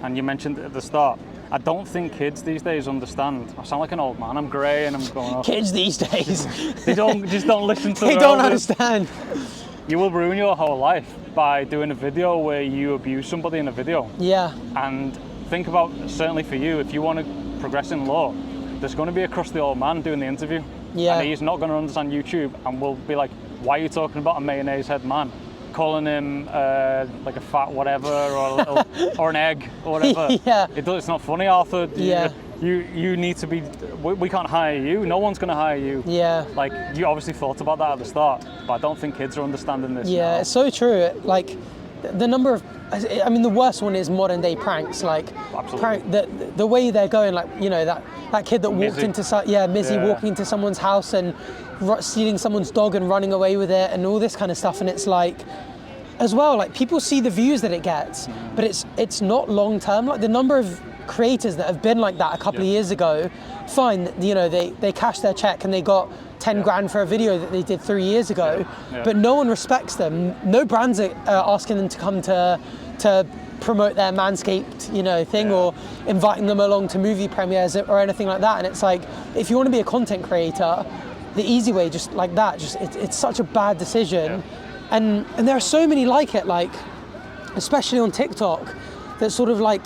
and you mentioned it at the start. I don't think kids these days understand. I sound like an old man. I'm grey and I'm going off. Kids these days. They don't listen to. They don't understand. You will ruin your whole life by doing a video where you abuse somebody in a video. Yeah. And think about, certainly for you, if you want to progress in law, there's going to be a crusty old man doing the interview. Yeah. And he's not going to understand YouTube, and will be like, why are you talking about a mayonnaise head man? Calling him like a fat whatever, or a little, or an egg or whatever. Yeah. It's not funny, Arthur. Yeah. You need to be. We can't hire you. No one's going to hire you. Yeah. Like, you obviously thought about that at the start, but I don't think kids are understanding this. Yeah, now. it's so true. Like, the number of, I mean, the worst one is modern day pranks. Like, the way they're going. Like, you know, that kid that walked into Mizzy walking into someone's house and stealing someone's dog and running away with it and all this kind of stuff. And it's like, as well, like, people see the views that it gets, but it's not long term. Like, the number of creators that have been like that a couple of years ago, fine, you know, they cashed their check and they got 10 grand for a video that they did 3 years ago, but no one respects them. No brands are asking them to come to promote their Manscaped, you know, thing, or inviting them along to movie premieres or anything like that. And it's like, if you want to be a content creator, the easy way, just like that, it's such a bad decision. And there are so many like it, like, especially on TikTok, that sort of like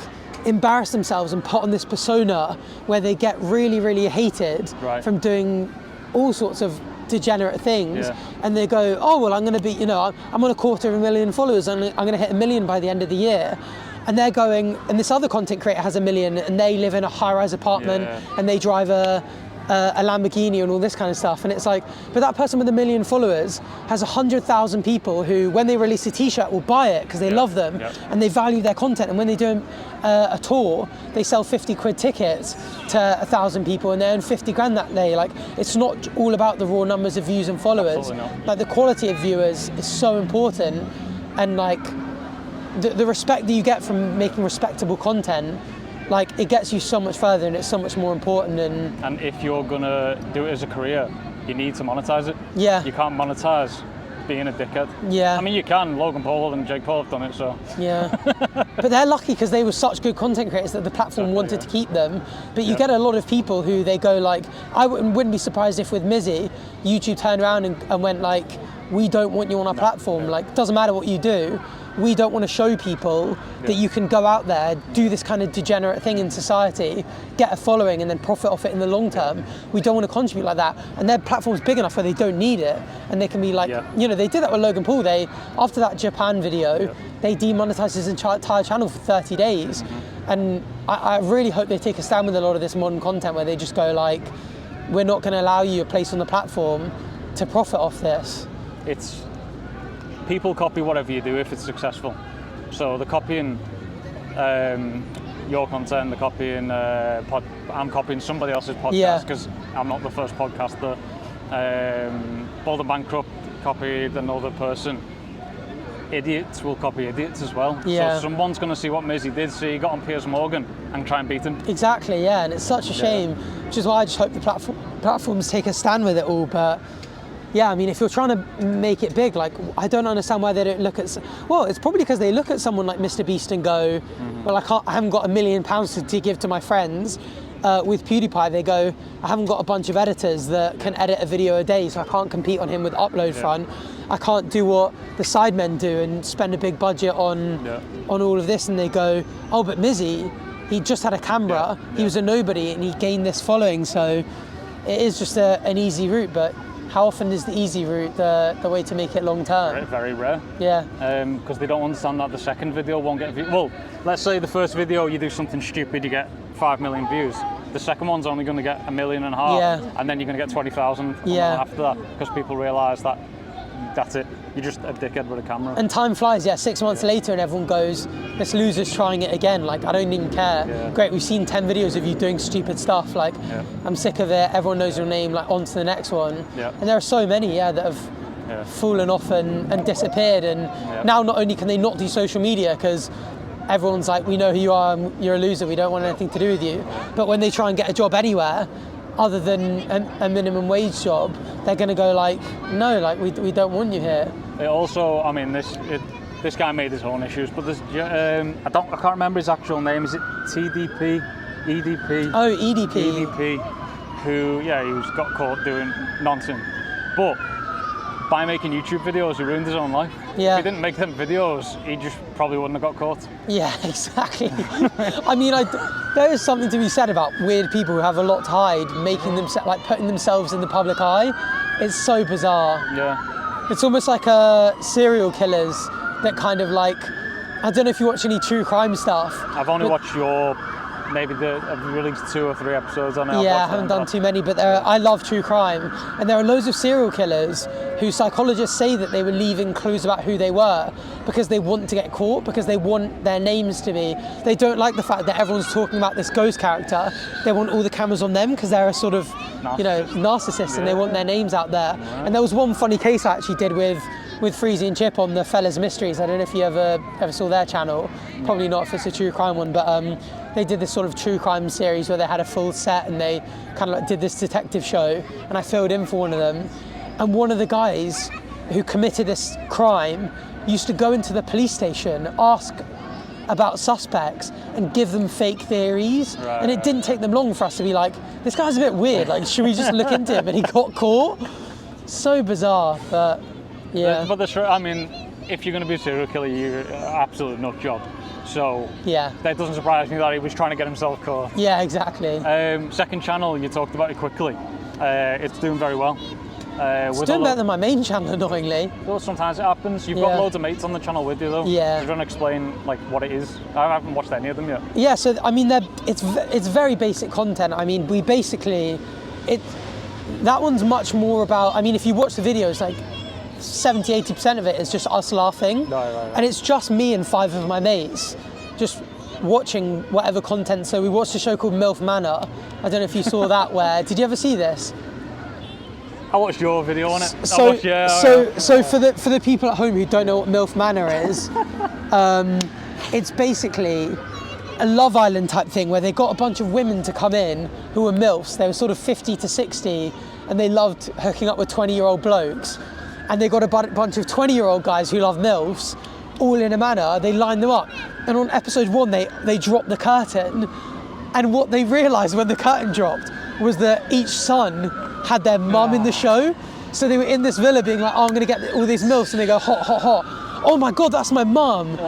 embarrass themselves and put on this persona where they get really, really hated from doing all sorts of degenerate things. And they go, oh, well, I'm going to be, you know, I'm on 250,000 followers, and I'm going to hit 1 million by the end of the year. And they're going, and this other content creator has 1 million, and they live in a high-rise apartment, and they drive a a Lamborghini and all this kind of stuff. And it's like, but that person with 1 million followers has 100,000 people who, when they release a t-shirt, will buy it because they love them and they value their content. And when they do a tour, they sell 50 quid tickets to 1,000 people and they earn 50 grand that day. Like, it's not all about the raw numbers of views and followers. Like, the quality of viewers is so important, and like the respect that you get from making respectable content, like, it gets you so much further and it's so much more important. And if you're gonna do it as a career, you need to monetize it. Yeah. You can't monetize being a dickhead. Yeah. I mean, you can. Logan Paul and Jake Paul have done it, so. Yeah. But they're lucky because they were such good content creators that the platform wanted to keep them. But you get a lot of people who they go like, I wouldn't be surprised if with Mizzy, YouTube turned around and went like, we don't want you on our platform. Like, doesn't matter what you do. We don't want to show people that you can go out there, do this kind of degenerate thing in society, get a following and then profit off it in the long term. We don't want to contribute like that. And their platform's big enough where they don't need it. And they can be like, you know, they did that with Logan Paul. After that Japan video, they demonetized his entire channel for 30 days. And I really hope they take a stand with a lot of this modern content where they just go like, we're not going to allow you a place on the platform to profit off this. People copy whatever you do if it's successful. So they're copying your content, they're copying, I'm copying somebody else's podcast because I'm not the first podcaster. Bold and Bankrupt copied another person. Idiots will copy idiots as well. So someone's going to see what Mizzy did, so he got on Piers Morgan and try and beat him. Exactly, yeah, and it's such a shame, which is why I just hope the platforms take a stand with it all. But yeah, I mean, if you're trying to make it big, like, I don't understand why they don't look at, well, it's probably because they look at someone like Mr. Beast and go, well, I haven't got £1 million to give to my friends. With PewDiePie, they go, I haven't got a bunch of editors that can edit a video a day, so I can't compete on him with upload front. I can't do what the sidemen do and spend a big budget on all of this. And they go, oh, but Mizzy, he just had a camera, he was a nobody, and he gained this following. So it is just an easy route, but how often is the easy route the way to make it long term? Very, very rare. Yeah. Because they don't understand that the second video won't get views. Well, let's say the first video you do something stupid, you get 5 million views. The second one's only going to get 1.5 million, and then you're going to get 20,000 after that, because people realise that that's it. You're just a dickhead with a camera. And time flies, 6 months later, and everyone goes, this loser's trying it again. Like, I don't even care. Great, we've seen 10 videos of you doing stupid stuff. Like, I'm sick of it. Everyone knows your name. Like, on to the next one. And there are so many, that have fallen off and disappeared. And now not only can they not do social media because everyone's like, we know who you are, and you're a loser, we don't want anything to do with you. But when they try and get a job anywhere, other than a minimum wage job, they're going to go like, no, like, we don't want you here. It also, I mean, this guy made his own issues, but there's, I can't remember his actual name. Is it TDP? EDP? Oh, EDP. EDP, who, he got caught doing nonsense. But by making YouTube videos, he ruined his own life. Yeah. If he didn't make them videos, he just probably wouldn't have got caught. Yeah, exactly. I mean, there is something to be said about weird people who have a lot to hide, making them putting themselves in the public eye. It's so bizarre. Yeah. It's almost like serial killers that kind of like, I don't know if you watch any true crime stuff. I've only watched I've released 2 or 3 episodes on it. Yeah, I haven't done too many, but I love true crime. And there are loads of serial killers who psychologists say that they were leaving clues about who they were because they want to get caught, because they want their names to be. They don't like the fact that everyone's talking about this ghost character. They want all the cameras on them because they're a sort of, narcissist, and they want their names out there. Yeah. And there was one funny case I actually did with Freezy and Chip on the Fellas Mysteries. I don't know if you ever saw their channel. Probably not if it's a true crime one, but they did this sort of true crime series where they had a full set and they kind of like did this detective show, and I filled in for one of them. And one of the guys who committed this crime used to go into the police station, ask about suspects and give them fake theories. Right. And it didn't take them long for us to be like, this guy's a bit weird, like, should we just look into him? And he got caught. So bizarre, but yeah. But I mean, if you're going to be a serial killer, you're an absolute nut job. So that doesn't surprise me that he was trying to get himself caught. Yeah, exactly. Second channel, you talked about it quickly. It's doing very well. It's doing better than my main channel, annoyingly. Well, sometimes it happens. You've got loads of mates on the channel with you, though. Yeah. You're trying to explain like what it is. I haven't watched any of them yet. Yeah, so I mean, it's very basic content. I mean, we basically that one's much more about, I mean, if you watch the videos, like 70-80% of it is just us laughing. Right. And it's just me and 5 of my mates just watching whatever content. So we watched a show called MILF Manor. I don't know if you saw that. Did you ever see this? I watched your video on it. So for the people at home who don't know what MILF Manor is, it's basically a Love Island type thing where they got a bunch of women to come in who were MILFs. They were sort of 50 to 60 and they loved hooking up with 20-year-old blokes. And they got a bunch of 20-year-old guys who love MILFs, all in a manor. They lined them up. And on episode 1, they dropped the curtain. And what they realised when the curtain dropped was that each son had their mum in the show. So they were in this villa being like, oh, I'm going to get all these MILFs. And they go, hot, hot, hot. Oh my God, that's my mum.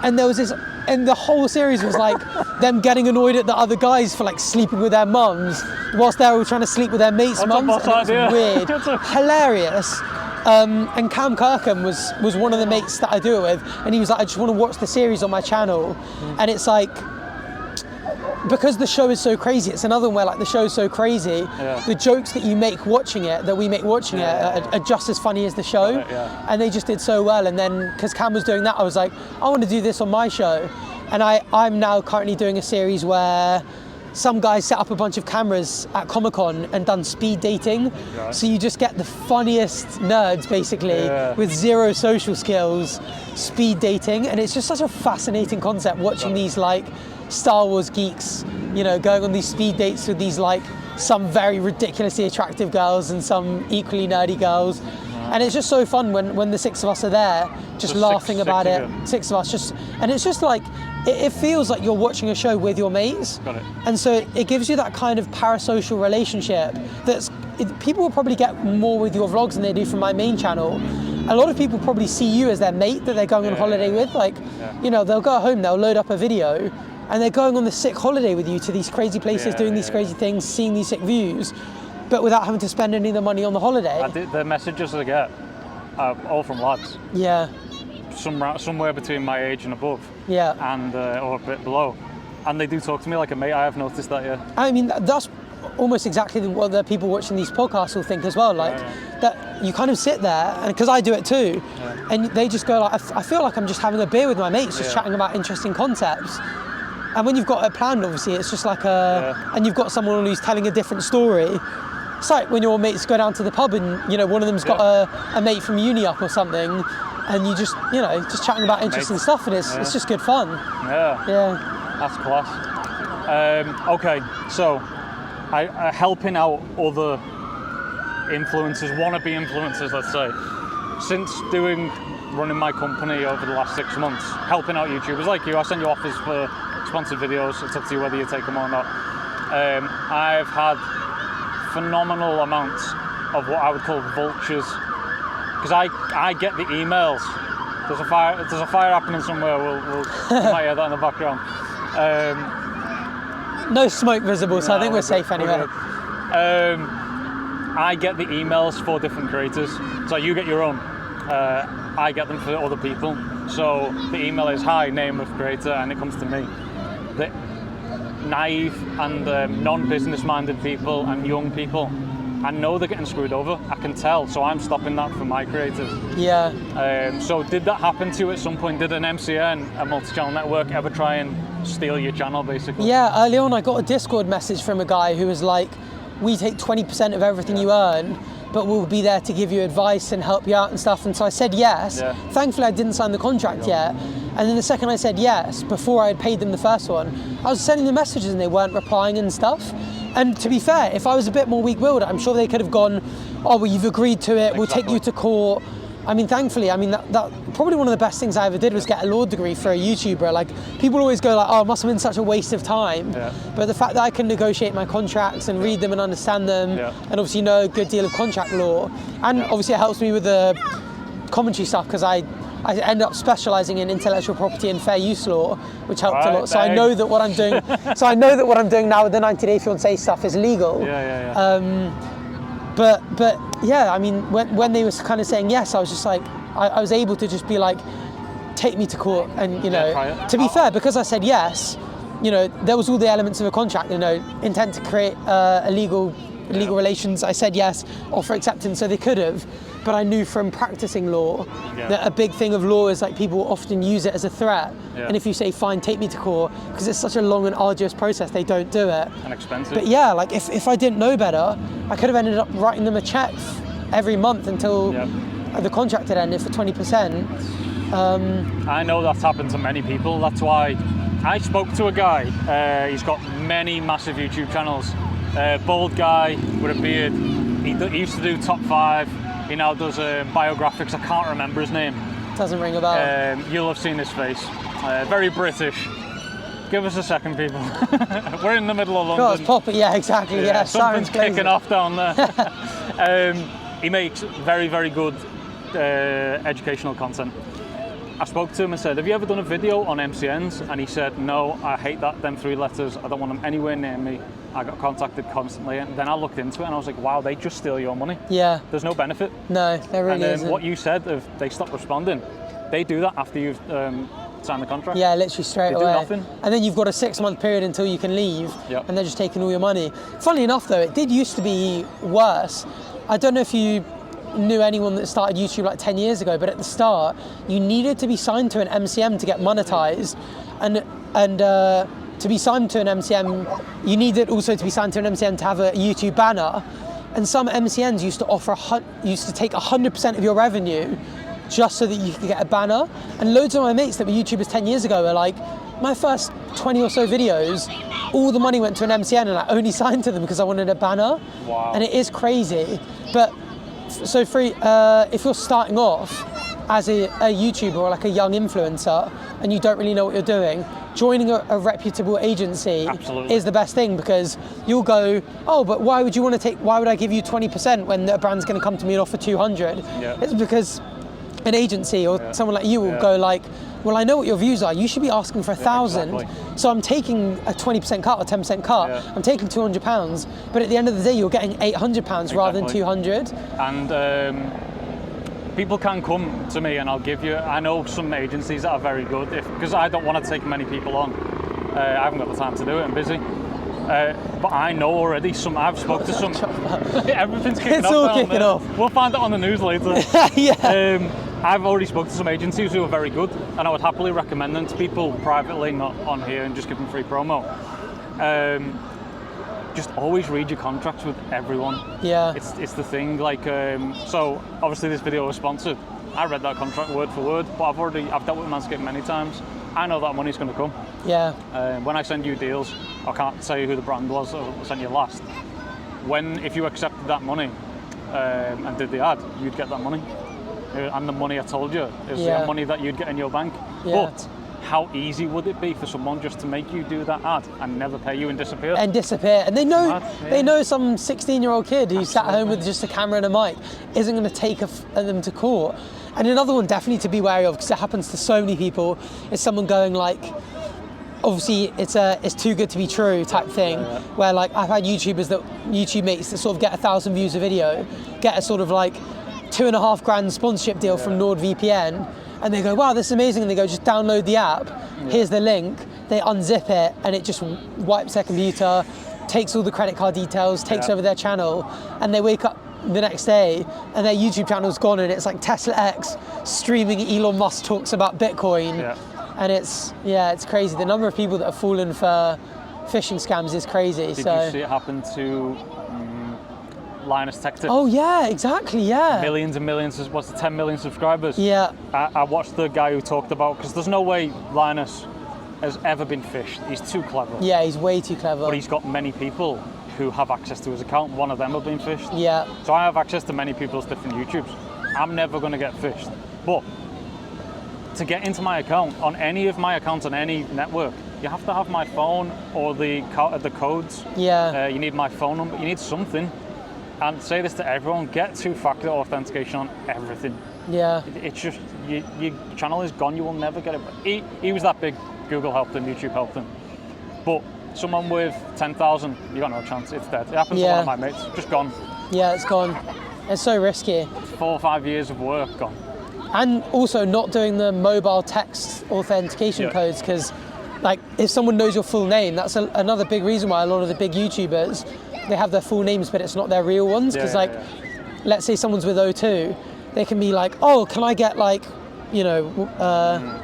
And there was this, and the whole series was like them getting annoyed at the other guys for like sleeping with their mums whilst they're all trying to sleep with their mates' mums. And it was weird, hilarious. And Cam Kirkham was one of the mates that I do it with, and he was like, I just want to watch the series on my channel. And it's like, because the show is so crazy, it's another one where like the show is so crazy, the jokes that we make watching it are just as funny as the show. And they just did so well. And then because Cam was doing that, I was like, I want to do this on my show. And I'm now currently doing a series where some guys set up a bunch of cameras at Comic-Con and done speed dating. So you just get the funniest nerds basically with zero social skills, speed dating. And it's just such a fascinating concept watching these like Star Wars geeks, you know, going on these speed dates with these like some very ridiculously attractive girls and some equally nerdy girls. And it's just so fun when the 6 of us are there, just laughing about it. 6 of us, just, and it's just like, it feels like you're watching a show with your mates. Got it. And so it gives you that kind of parasocial relationship people will probably get more with your vlogs than they do from my main channel. A lot of people probably see you as their mate that they're going on holiday with. Like, you know, they'll go home, they'll load up a video, and they're going on this sick holiday with you to these crazy places, doing these crazy things, seeing these sick views, but without having to spend any of the money on the holiday. The messages I get are all from lads. Yeah. Somewhere between my age and above. Yeah. And or a bit below. And they do talk to me like a mate. I have noticed that, I mean, that's almost exactly what the people watching these podcasts will think as well. Like that you kind of sit there, and because I do it too, and they just go like, I feel like I'm just having a beer with my mates, just chatting about interesting concepts. And when you've got it planned, obviously, it's just like and you've got someone who's telling a different story. It's like when your mates go down to the pub and, you know, one of them's got a mate from uni up or something, and you just, you know, just chatting about interesting stuff, and it's just good fun. Yeah. That's class. Okay, so I helping out other influencers, wannabe influencers, let's say. Since running my company over the last 6 months, helping out YouTubers like you, I send you offers for sponsored videos. It's up to you whether you take them or not. I've had phenomenal amounts of what I would call vultures, because I get the emails. There's a fire happening somewhere. You might hear that in the background. No smoke visible, so I think we're safe anyway. I get the emails for different creators. So you get your own. I get them for other people. So the email is hi, name of creator, and it comes to me. The naive and non-business minded people and young people, I know they're getting screwed over. I can tell, so I'm stopping that for my creators. Yeah. So did that happen to you at some point? Did an MCN, a multi-channel network, ever try and steal your channel, basically? Yeah, early on I got a Discord message from a guy who was like, we take 20% of everything you earn, but we'll be there to give you advice and help you out and stuff. And so I said yes. Thankfully I didn't sign the contract yet. And then the second I said yes, before I had paid them the first one, I was sending them messages and they weren't replying and stuff. And to be fair, if I was a bit more weak-willed, I'm sure they could have gone, oh, well, you've agreed to it, we'll take you to court. I mean, thankfully, that probably one of the best things I ever did was get a law degree for a YouTuber. Like, people always go like, oh, it must have been such a waste of time. But the fact that I can negotiate my contracts and read them and understand them, and obviously know a good deal of contract law, and obviously it helps me with the commentary stuff, because I end up specialising in intellectual property and fair use law, which helped a lot. So I know that what I'm doing. So I know that what I'm doing now with the 90-day fiancé stuff is legal. But yeah, I mean, when they were kind of saying yes, I was just like, I was able to just be like, take me to court, and you know, to be fair, because I said yes, you know, there was all the elements of a contract, you know, intent to create illegal legal relations. I said yes, offer acceptance, so they could have. But I knew from practicing law that a big thing of law is like people often use it as a threat. And if you say, fine, take me to court, because it's such a long and arduous process, they don't do it. And expensive. But yeah, like if I didn't know better, I could have ended up writing them a check every month until the contract had ended for 20%. I know that's happened to many people. That's why I spoke to a guy. He's got many massive YouTube channels. Bald guy with a beard. He used to do top 5. He now does biographics. I can't remember his name. Doesn't ring a bell. You'll have seen his face. Very British. Give us a second, people. We're in the middle of London. God, it's popping. Yeah, exactly. Yeah, something's kicking off down there. He makes very, very good educational content. I spoke to him and said, have you ever done a video on MCNs? And he said, no, I hate them 3 letters. I don't want them anywhere near me. I got contacted constantly. And then I looked into it and I was like, wow, they just steal your money. Yeah. There's no benefit. No, there really isn't. What you said, if they stop responding, they do that after you've signed the contract. Yeah, literally straight away. They do nothing. And then you've got a 6-month period until you can leave, and they're just taking all your money. Funnily enough though, it did used to be worse. I don't know if you knew anyone that started YouTube like 10 years ago, but at the start, you needed to be signed to an MCN to get monetized. And to be signed to an MCN, you needed also to be signed to an MCN to have a YouTube banner. And some MCNs used to take 100% of your revenue just so that you could get a banner. And loads of my mates that were YouTubers 10 years ago were like, my first 20 or so videos, all the money went to an MCN and I only signed to them because I wanted a banner. Wow. And it is crazy. But so if you're starting off as a YouTuber or like a young influencer and you don't really know what you're doing, joining a reputable agency is the best thing, because you'll go, oh, but why would I give you 20% when the brand's going to come to me and offer 200? It's because an agency or someone like you will go like, well, I know what your views are. You should be asking for 1,000. Exactly. So I'm taking a 20% cut or 10% cut. I'm taking £200, but at the end of the day, you're getting £800 rather than 200. And people can come to me and I'll give you, I know some agencies that are very good, because I don't want to take many people on. I haven't got the time to do it, I'm busy. But I know already I've spoke to some, everything's kicking off. It's all kicking off. We'll find it on the news later. I've already spoke to some agencies who are very good, and I would happily recommend them to people privately, not on here, and just give them free promo. Just always read your contracts with everyone. Yeah. It's the thing, like, so obviously this video was sponsored. I read that contract word for word, but I've dealt with Manscaped many times. I know that money's going to come. Yeah. When I send you deals, I can't say who the brand was I sent you last. If you accepted that money and did the ad, you'd get that money. And the money I told you is the money that you'd get in your bank. But how easy would it be for someone just to make you do that ad and never pay you and disappear? And they know some 16-year-old kid who sat home with just a camera and a mic isn't going to take them to court. And another one definitely to be wary of, because it happens to so many people, is someone going like, obviously it's too good to be true type thing, where like I've had YouTube mates that sort of get 1,000 views a video, get a sort of like $2,500 sponsorship deal from NordVPN, and they go, wow, this is amazing, and they go, just download the app, here's the link, they unzip it, and it just wipes their computer, takes all the credit card details, takes over their channel, and they wake up the next day and their YouTube channel's gone, and it's like Tesla X streaming Elon Musk talks about Bitcoin, and it's crazy. The number of people that have fallen for phishing scams is crazy. Did you see it happen to Linus Tech Tips? Oh yeah, exactly, yeah. Millions and millions, what's the 10 million subscribers? Yeah. I watched the guy who talked about, because there's no way Linus has ever been phished. He's too clever. Yeah, he's way too clever. But he's got many people who have access to his account. One of them have been phished. Yeah. So I have access to many people's different YouTubes. I'm never going to get phished. But to get into my account, on any of my accounts on any network, you have to have my phone or the codes. Yeah. You need my phone number. You need something. And say this to everyone, get 2-factor authentication on everything. Yeah. It's just, your channel is gone, you will never get it. He was that big, Google helped him, YouTube helped him. But someone with 10,000, you got no chance, it's dead. It happened to one of my mates, just gone. Yeah, it's gone. It's so risky. 4 or 5 years of work gone. And also not doing the mobile text authentication codes, because like if someone knows your full name, that's another big reason why a lot of the big YouTubers they have their full names, but it's not their real ones. Because let's say someone's with O2, they can be like, oh, can I get like, you know,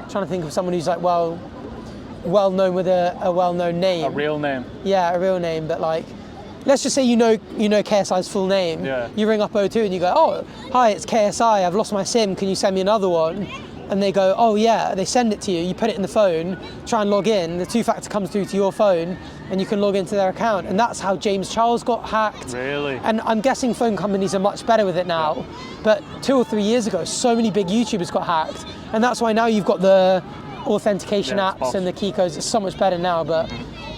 trying to think of someone who's like well known with a well-known name. A real name. Yeah, a real name, but like, let's just say you know KSI's full name. Yeah. You ring up O2 and you go, oh, hi, it's KSI, I've lost my SIM, can you send me another one? And they go, oh yeah, they send it to you, you put it in the phone, try and log in, the two-factor comes through to your phone, and you can log into their account. And that's how James Charles got hacked. Really? And I'm guessing phone companies are much better with it now. But 2 or 3 years ago, so many big YouTubers got hacked. And that's why now you've got the authentication apps and the key codes. It's so much better now, but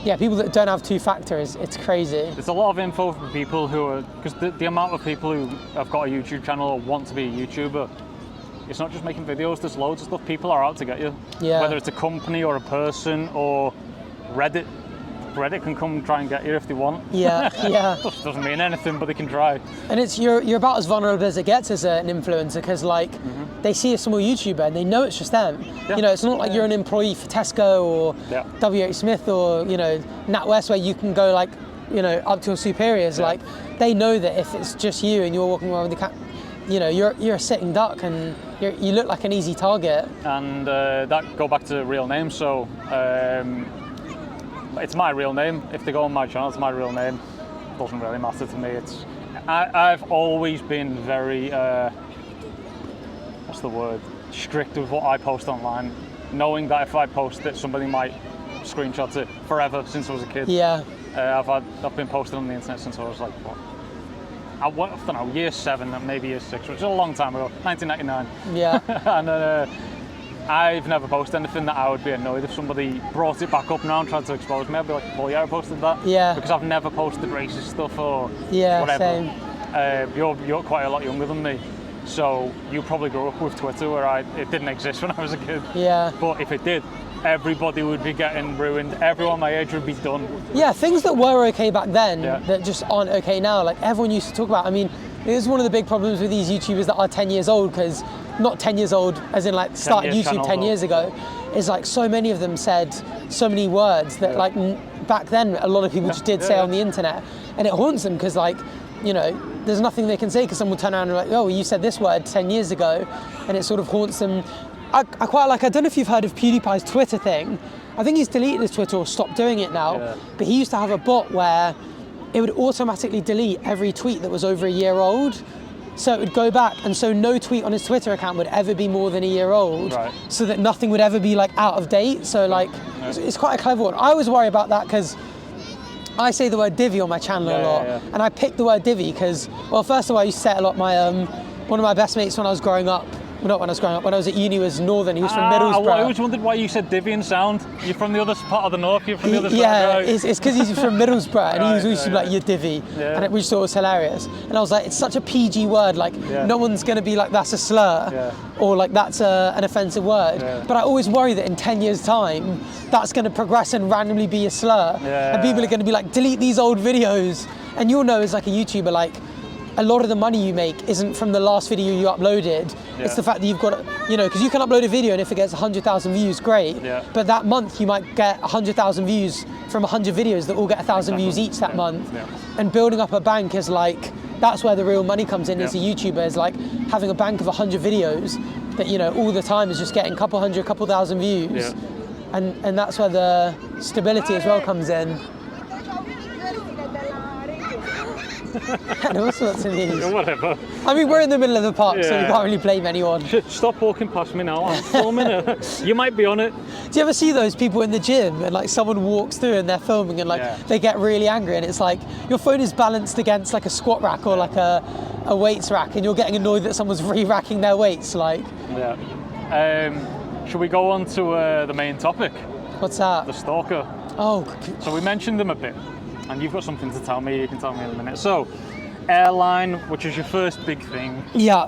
yeah, people that don't have two-factor, it's crazy. There's a lot of info for people who are, because the amount of people who have got a YouTube channel or want to be a YouTuber, it's not just making videos, there's loads of stuff. People are out to get you. Yeah. Whether it's a company or a person or Reddit. Reddit can come try and get you if they want. Yeah, yeah. Doesn't mean anything, but they can try. And it's you're about as vulnerable as it gets as an influencer, because like they see a small YouTuber and they know it's just them. Yeah. You know, it's not like you're an employee for Tesco or WH Smith or, you know, NatWest, where you can go like, you know, up to your superiors. Like they know that if it's just you and you're walking around with the you know, you're a sitting duck and you look like an easy target. And that go back to real name. So it's my real name. If they go on my channel, it's my real name. Doesn't really matter to me. I've always been very what's the word? Strict with what I post online, knowing that if I post it, somebody might screenshot it forever since I was a kid. Yeah. I've been posting on the internet since I was like what? I don't know, year 7, maybe year 6, which is a long time ago, 1999. Yeah. And I've never posted anything that I would be annoyed if somebody brought it back up now and tried to expose me. I'd be like, well, yeah, I posted that. Yeah. Because I've never posted racist stuff or whatever. Same. You're quite a lot younger than me, so you probably grew up with Twitter where it didn't exist when I was a kid. Yeah. But if it did, everybody would be getting ruined. Everyone my age would be done. Yeah, things that were okay back then that just aren't okay now. Like everyone used to talk about. I mean, it is one of the big problems with these YouTubers that are 10 years old, because not 10 years old as in like started YouTube 10 years ago, is like so many of them said so many words that like back then a lot of people just did say on the internet, and it haunts them because like, you know, there's nothing they can say because someone will turn around and like, oh, you said this word 10 years ago, and it sort of haunts them. I quite like, I don't know if you've heard of PewDiePie's Twitter thing. I think he's deleted his Twitter or stopped doing it now, but he used to have a bot where it would automatically delete every tweet that was over a year old. So it would go back, and so no tweet on his Twitter account would ever be more than a year old, so that nothing would ever be like out of date. So like, it's quite a clever one. I always worry about that because I say the word divvy on my channel a lot, and I picked the word divvy because, well, first of all, I used to say it a lot. My one of my best mates when I was growing up, not when I was growing up, when I was at uni, was Northern. He was from Middlesbrough. I always wondered why you said divvy and sound. You're from the other part of the north, you're from the other side. Yeah, it's because he's from Middlesbrough, and he was always like, you're divvy, and we just thought it was hilarious. And I was like, it's such a PG word, like no one's going to be like, that's a slur, or like that's an offensive word. But I always worry that in 10 years time, that's going to progress and randomly be a slur. And people are going to be like, delete these old videos. And you'll know as like a YouTuber, like, a lot of the money you make isn't from the last video you uploaded. It's the fact that you've got, you know, because you can upload a video and if it gets 100,000 views, great. But that month you might get 100,000 views from 100 videos that all get 1,000 views each that month. And building up a bank is like, that's where the real money comes in as a YouTuber, is like having a bank of 100 videos that, you know, all the time is just getting a couple hundred, couple thousand views. And that's where the stability as well comes in. And all sorts of news. Whatever. I mean, we're in the middle of the park, so we can't really blame anyone. Stop walking past me now, I'm filming it. You might be on it. Do you ever see those people in the gym and like someone walks through and they're filming and like they get really angry, and it's like your phone is balanced against like a squat rack or like a weights rack, and you're getting annoyed that someone's re-racking their weights, like. Should we go on to the main topic? What's that? The stalker. Oh. So we mentioned them a bit, and you've got something to tell me. You can tell me in a minute. So, Airline, which is your first big thing. Yeah.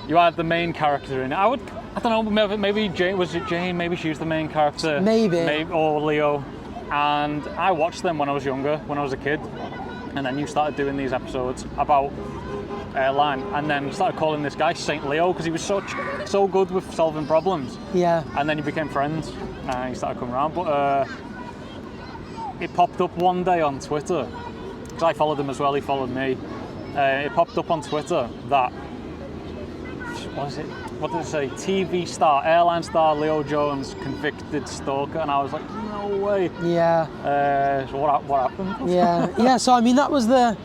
You had the main character in it. I don't know. Maybe Jane, was it Jane? Maybe she was the main character. Maybe. Or Leo. And I watched them when I was younger, when I was a kid. And then you started doing these episodes about Airline, and then started calling this guy Saint Leo because he was so good with solving problems. Yeah. And then you became friends, and you started coming around. But it popped up one day on Twitter, because I followed him as well, he followed me. It popped up on Twitter that, what did it say? TV star, airline star Leo Jones, convicted stalker, and I was like, no way. Yeah. So what happened? Yeah. So I mean, that was why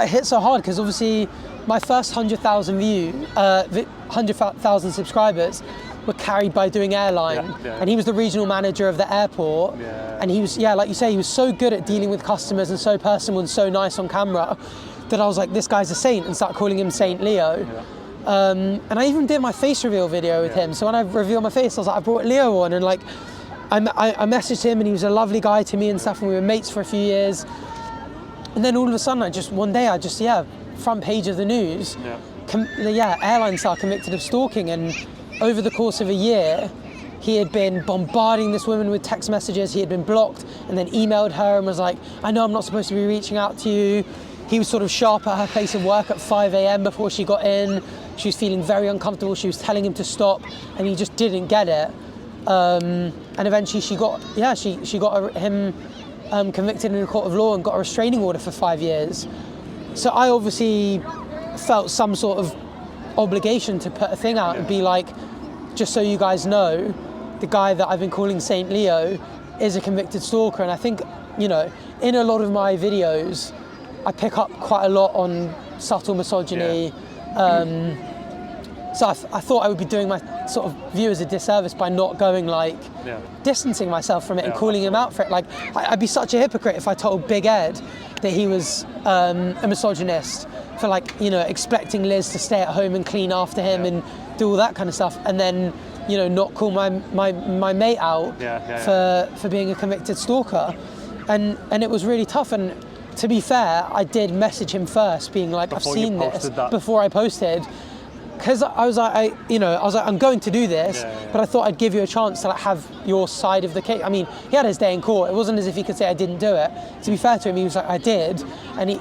it hit so hard, because obviously my first 100,000 subscribers were carried by doing Airline, and he was the regional manager of the airport, and he was, like you say, he was so good at dealing with customers and so personal and so nice on camera that I was like, this guy's a saint, and started calling him Saint Leo. And I even did my face reveal video with him. So when I revealed my face, I was like, I brought Leo on, and like, I messaged him, and he was a lovely guy to me and stuff, and we were mates for a few years. And then all of a sudden, one day, front page of the news, airline star convicted of stalking, and over the course of a year, he had been bombarding this woman with text messages. He had been blocked, and then emailed her and was like, I know I'm not supposed to be reaching out to you. He was sort of sharp at her place of work at 5 a.m. before she got in. She was feeling very uncomfortable. She was telling him to stop, and he just didn't get it. And eventually she got him convicted in a court of law and got a restraining order for 5 years. So I obviously felt some sort of obligation to put a thing out and be like, just so you guys know, the guy that I've been calling Saint Leo is a convicted stalker. And I think, in a lot of my videos, I pick up quite a lot on subtle misogyny. So I thought I would be doing my sort of viewers a disservice by not going distancing myself from it and calling him out for it. Like, I'd be such a hypocrite if I told Big Ed that he was a misogynist for expecting Liz to stay at home and clean after him and do all that kind of stuff, and then not call my mate out for being a convicted stalker, and it was really tough. And to be fair, I did message him first, being like, I've seen this before I posted, because I was like, I'm going to do this, but I thought I'd give you a chance to have your side of the case. I mean, he had his day in court. It wasn't as if he could say I didn't do it. To be fair to him, he was like, I did, and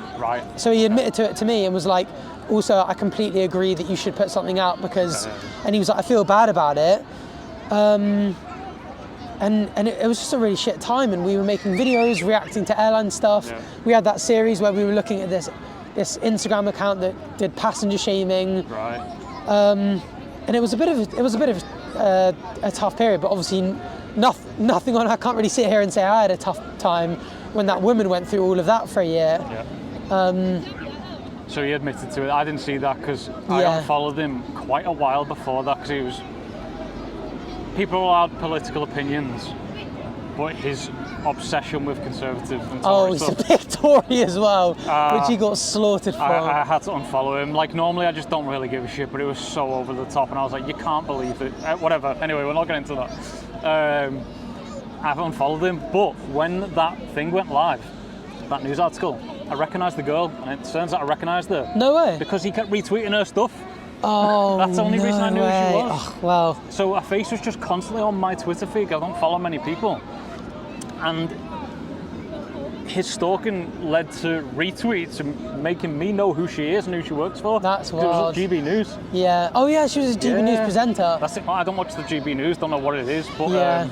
so he admitted to it to me and was like, also, I completely agree that you should put something out because, and he was like, I feel bad about it. And it was just a really shit time, and we were making videos reacting to airline stuff. We had that series where we were looking at this Instagram account that did passenger shaming. And it was a bit of a tough period, but obviously nothing on. I can't really sit here and say I had a tough time when that woman went through all of that for a year. So he admitted to it. I didn't see that because I unfollowed him quite a while before that, because people are allowed political opinions, but his obsession with conservative and Tory he's stuff. a big Tory as well, which he got slaughtered for. I had to unfollow him. Like, normally I just don't really give a shit, but it was so over the top, and I was like, you can't believe it. Whatever. Anyway, we're not getting into that. I've unfollowed him, but when that thing went live, that news article, I recognised the girl, and it turns out I recognised her. No way. Because he kept retweeting her stuff. Oh, that's the only reason I knew who she was. Oh, well. So her face was just constantly on my Twitter feed. I don't follow many people. And his stalking led to retweets and making me know who she is and who she works for. That's wild. It was at GB News. Yeah. Oh yeah, she was a GB News presenter. That's it. I don't watch the GB News, don't know what it is, but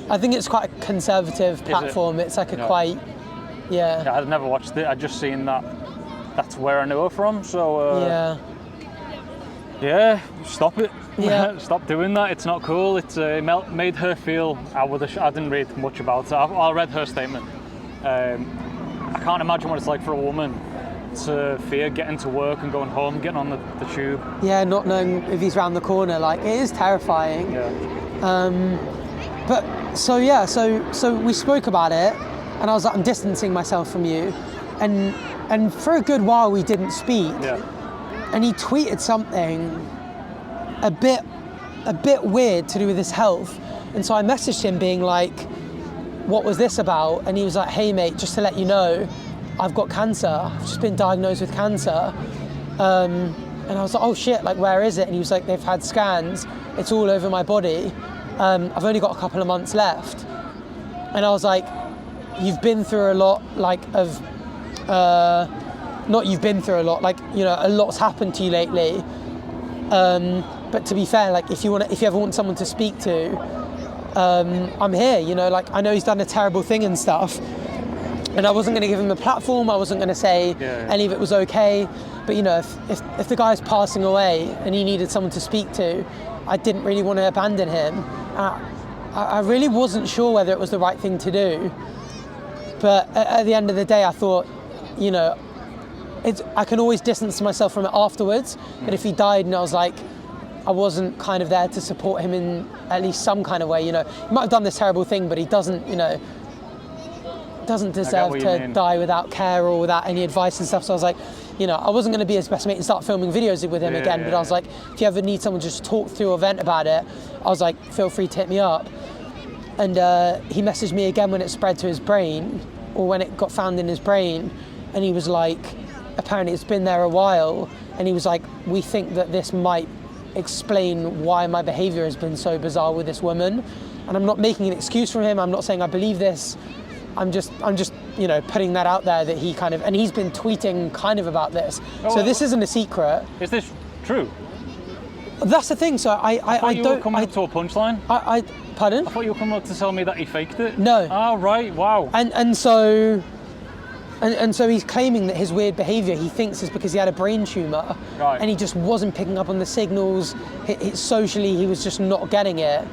I think it's quite a conservative platform. It's like a quite I'd never watched it. I'd just seen that. That's where I knew her from. So stop it. Stop doing that. It's not cool. It's made her feel. I didn't read much about it. I read her statement. I can't imagine what it's like for a woman to fear getting to work and going home, getting on the tube. Yeah, not knowing if he's around the corner. Like, it is terrifying. But so we spoke about it, and I was like, I'm distancing myself from you, and for a good while we didn't speak. And he tweeted something a bit weird to do with his health, and so I messaged him being like, what was this about? And he was like, hey mate, just to let you know, I've got cancer. I've just been diagnosed with cancer. And I was like, oh shit, like, where is it? And he was like, they've had scans, it's all over my body. I've only got a couple of months left. And I was like, you've been through a lot, not you've been through a lot, a lot's happened to you lately. But to be fair, like, if you ever want someone to speak to, I'm here, you know, like I know he's done a terrible thing and stuff, and I wasn't going to give him a platform. I wasn't going to say any of it was okay. But you know, if the guy's passing away and he needed someone to speak to, I didn't really want to abandon him. I really wasn't sure whether it was the right thing to do. But at the end of the day, I thought, you know, I can always distance myself from it afterwards. But if he died and I was like, I wasn't kind of there to support him in at least some kind of way, you know, he might have done this terrible thing, but he doesn't, you know, doesn't deserve to die without care or without any advice and stuff. So I was like, you know, I wasn't going to be his best mate and start filming videos with him again, but I was like, if you ever need someone to just talk through or vent about it, I was like, feel free to hit me up. And he messaged me again when it spread to his brain, or when it got found in his brain, and he was like, apparently it's been there a while, and he was like, we think that this might explain why my behavior has been so bizarre with this woman. And I'm not making an excuse for him, I'm not saying I believe this, I'm just, you know, putting that out there that he kind of, and he's been tweeting kind of about this. So this isn't a secret. Is this true? That's the thing. So I thought you don't. were coming up to a punchline. Pardon? I thought you were coming up to tell me that he faked it. No. Oh right, wow. And so he's claiming that his weird behaviour he thinks is because he had a brain tumour, and he just wasn't picking up on the signals. Socially, he was just not getting it.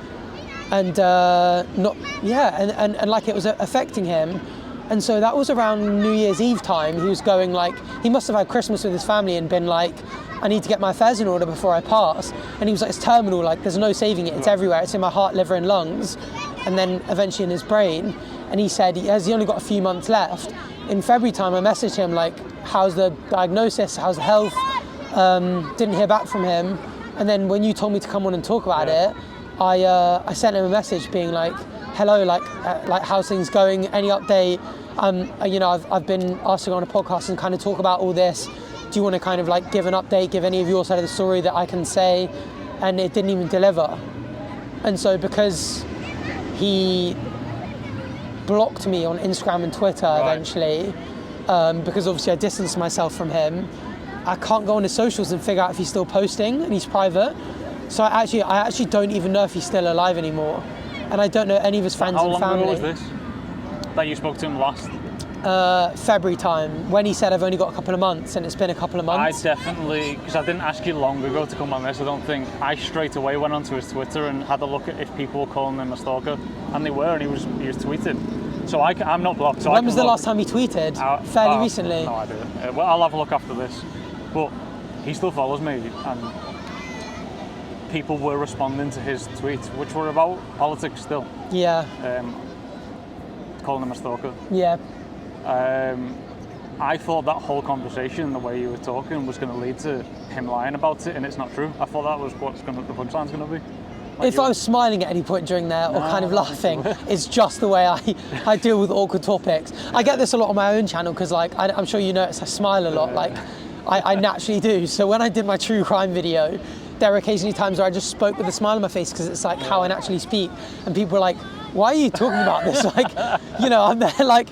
And and like it was affecting him. And so that was around New Year's Eve time. He was going like, he must have had Christmas with his family and been like, I need to get my affairs in order before I pass. And he was like, it's terminal, like there's no saving it, it's everywhere, it's in my heart, liver and lungs, and then eventually in his brain. And he said he only got a few months left. In February time, I messaged him like, how's the diagnosis, how's the health? Didn't hear back from him. And then when you told me to come on and talk about it, I sent him a message being like, hello, like how's things going? Any update? You know, I've been asked to go on a podcast and kind of talk about all this. Do you want to kind of like give an update, give any of your side of the story that I can say? And it didn't even deliver. And so because he blocked me on Instagram and Twitter eventually, because obviously I distanced myself from him, I can't go on his socials and figure out if he's still posting and he's private. So I actually don't even know if he's still alive anymore, and I don't know any of his friends and family. How long ago was this that you spoke to him last? February time, when he said I've only got a couple of months, and it's been a couple of months. I definitely, because I didn't ask you long ago to come on this, I don't think. I straight away went onto his Twitter and had a look at if people were calling him a stalker, and they were, and he was tweeting. So I'm not blocked. So when was the last time he tweeted? Fairly recently. No idea. Well, I'll have a look after this. But he still follows me, and people were responding to his tweets, which were about politics still. Yeah. Calling him a stalker. Yeah. I thought that whole conversation, the way you were talking, was going to lead to him lying about it, and it's not true. I thought that was what the punchline's going to be. Like if I was smiling at any point during there or kind of laughing, it's just the way I deal with awkward topics. I get this a lot on my own channel because, like, I'm sure you notice I smile a lot. Like, I naturally do. So when I did my true crime video, there were occasionally times where I just spoke with a smile on my face because it's like how I naturally speak. And people were like, why are you talking about this? Like, you know, I'm there like,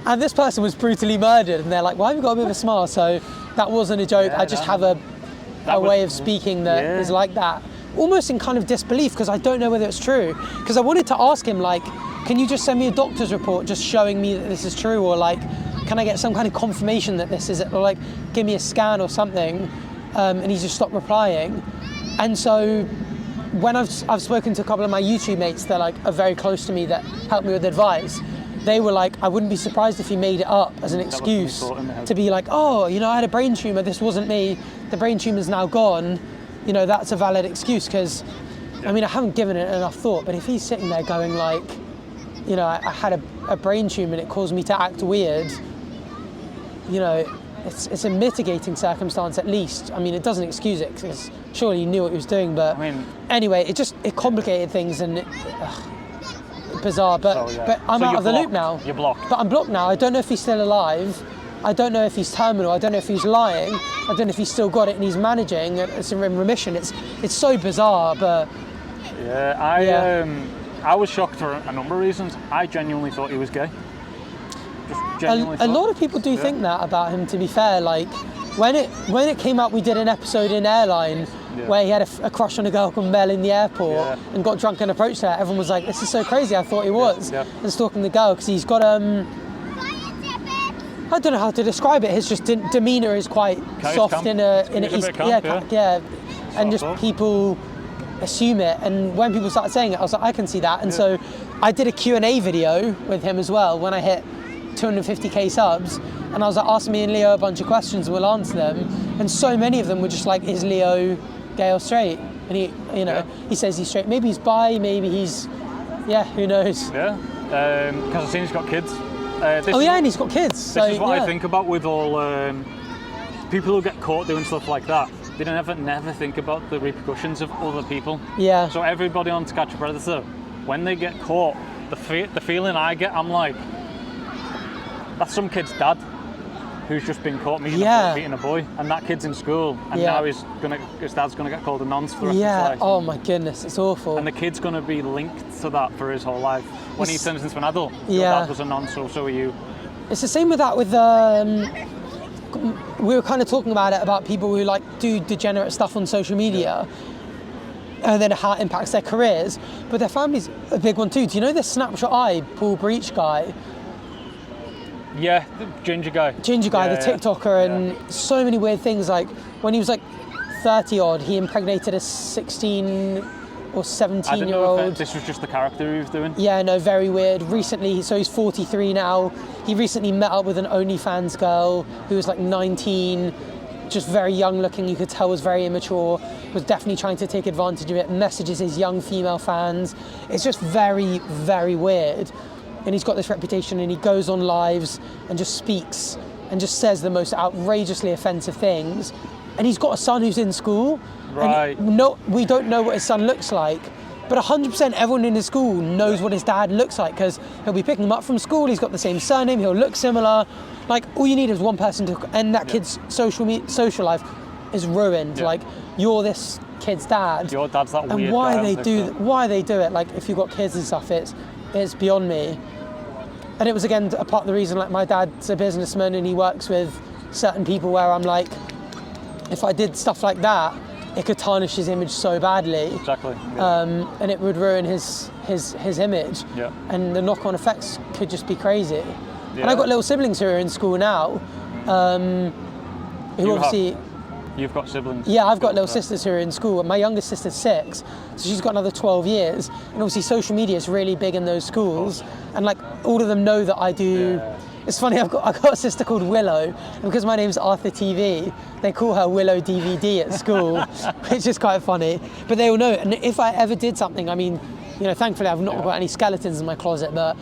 and this person was brutally murdered, and they're like, why have you got a bit of a smile? So that wasn't a joke. I just have a way of speaking that is like that. Almost in kind of disbelief because I don't know whether it's true. Because I wanted to ask him, like, can you just send me a doctor's report just showing me that this is true? Or like, can I get some kind of confirmation that this is it? Or like, give me a scan or something. And he just stopped replying. And so when I've spoken to a couple of my YouTube mates that like are very close to me that help me with advice, they were like, I wouldn't be surprised if he made it up as an excuse to be like, oh, you know, I had a brain tumor, this wasn't me, the brain tumor's now gone. You know, that's a valid excuse because, I mean, I haven't given it enough thought, but if he's sitting there going like, you know, I had a brain tumor and it caused me to act weird, you know, it's a mitigating circumstance at least. I mean, it doesn't excuse it because surely he knew what he was doing, but I mean, anyway, it complicated things and bizarre, but I'm out of the loop now. You're blocked. But I'm blocked now. I don't know if he's still alive. I don't know if he's terminal. I don't know if he's lying. I don't know if he's still got it and he's managing. It's in remission. It's so bizarre, but I was shocked for a number of reasons. I genuinely thought he was gay. A lot of people do think that about him. To be fair, like when it came out, we did an episode in Airline where he had a crush on a girl called Mel in the airport and got drunk and approached her. Everyone was like, this is so crazy, I thought he was. And stalking the girl because he's got, I don't know how to describe it, his just demeanour is quite soft in a and just people assume it, and when people started saying it, I was like, I can see that, and so I did a Q&A video with him as well when I hit 250k subs, and I was like, ask me and Leo a bunch of questions and we'll answer them, and so many of them were just like, is Leo gay or straight? And he, you know, he says he's straight, maybe he's bi, maybe he's, who knows? Because I've seen he's got kids. And he's got kids. This is what I think about with all people who get caught doing stuff like that. They never think about the repercussions of other people. Yeah. So everybody on To Catch a Predator, when they get caught, the feeling I get, I'm like, that's some kid's dad who's just been caught meeting a boy, and that kid's in school, and now his dad's gonna get called a nonce for the rest of his life. Oh my goodness, it's awful. And the kid's gonna be linked to that for his whole life. When he turns into an adult, your dad was a nonce, so are you. It's the same with that with we were kind of talking about it, about people who like do degenerate stuff on social media and then how it impacts their careers, but their family's a big one too. Do you know this Snapshoteye Paul Breach guy? Yeah, the ginger guy, the TikToker, and so many weird things. Like when he was like 30 odd, he impregnated a 16 or 17-year-old. This was just the character he was doing. Yeah, no, very weird. Recently, so he's 43 now. He recently met up with an OnlyFans girl who was like 19, just very young looking. You could tell was very immature. Was definitely trying to take advantage of it. Messages his young female fans. It's just very, very weird. And he's got this reputation, and he goes on lives and just speaks and just says the most outrageously offensive things. And he's got a son who's in school. Right. We don't know what his son looks like, but 100% everyone in his school knows what his dad looks like, because he'll be picking him up from school, he's got the same surname, he'll look similar. Like, all you need is one person to, and that kid's social life is ruined. Like, you're this kid's dad. Your dad's that weird guy. And why they do it, like, if you've got kids and stuff, it's beyond me. And it was, again, a part of the reason, like, my dad's a businessman and he works with certain people where I'm like, if I did stuff like that, it could tarnish his image so badly. Exactly. And it would ruin his image. Yeah. And the knock-on effects could just be crazy. Yeah. And I've got little siblings who are in school now, You've got siblings? Yeah, I've got little sisters who are in school. My youngest sister's 6, so she's got another 12 years. And obviously social media is really big in those schools. And like, all of them know that I do. Yeah. It's funny, I've got a sister called Willow, and because my name's ArthurTV, they call her Willow DVD at school, which is quite funny. But they all know it. And if I ever did something, I mean, you know, thankfully I've not got any skeletons in my closet, but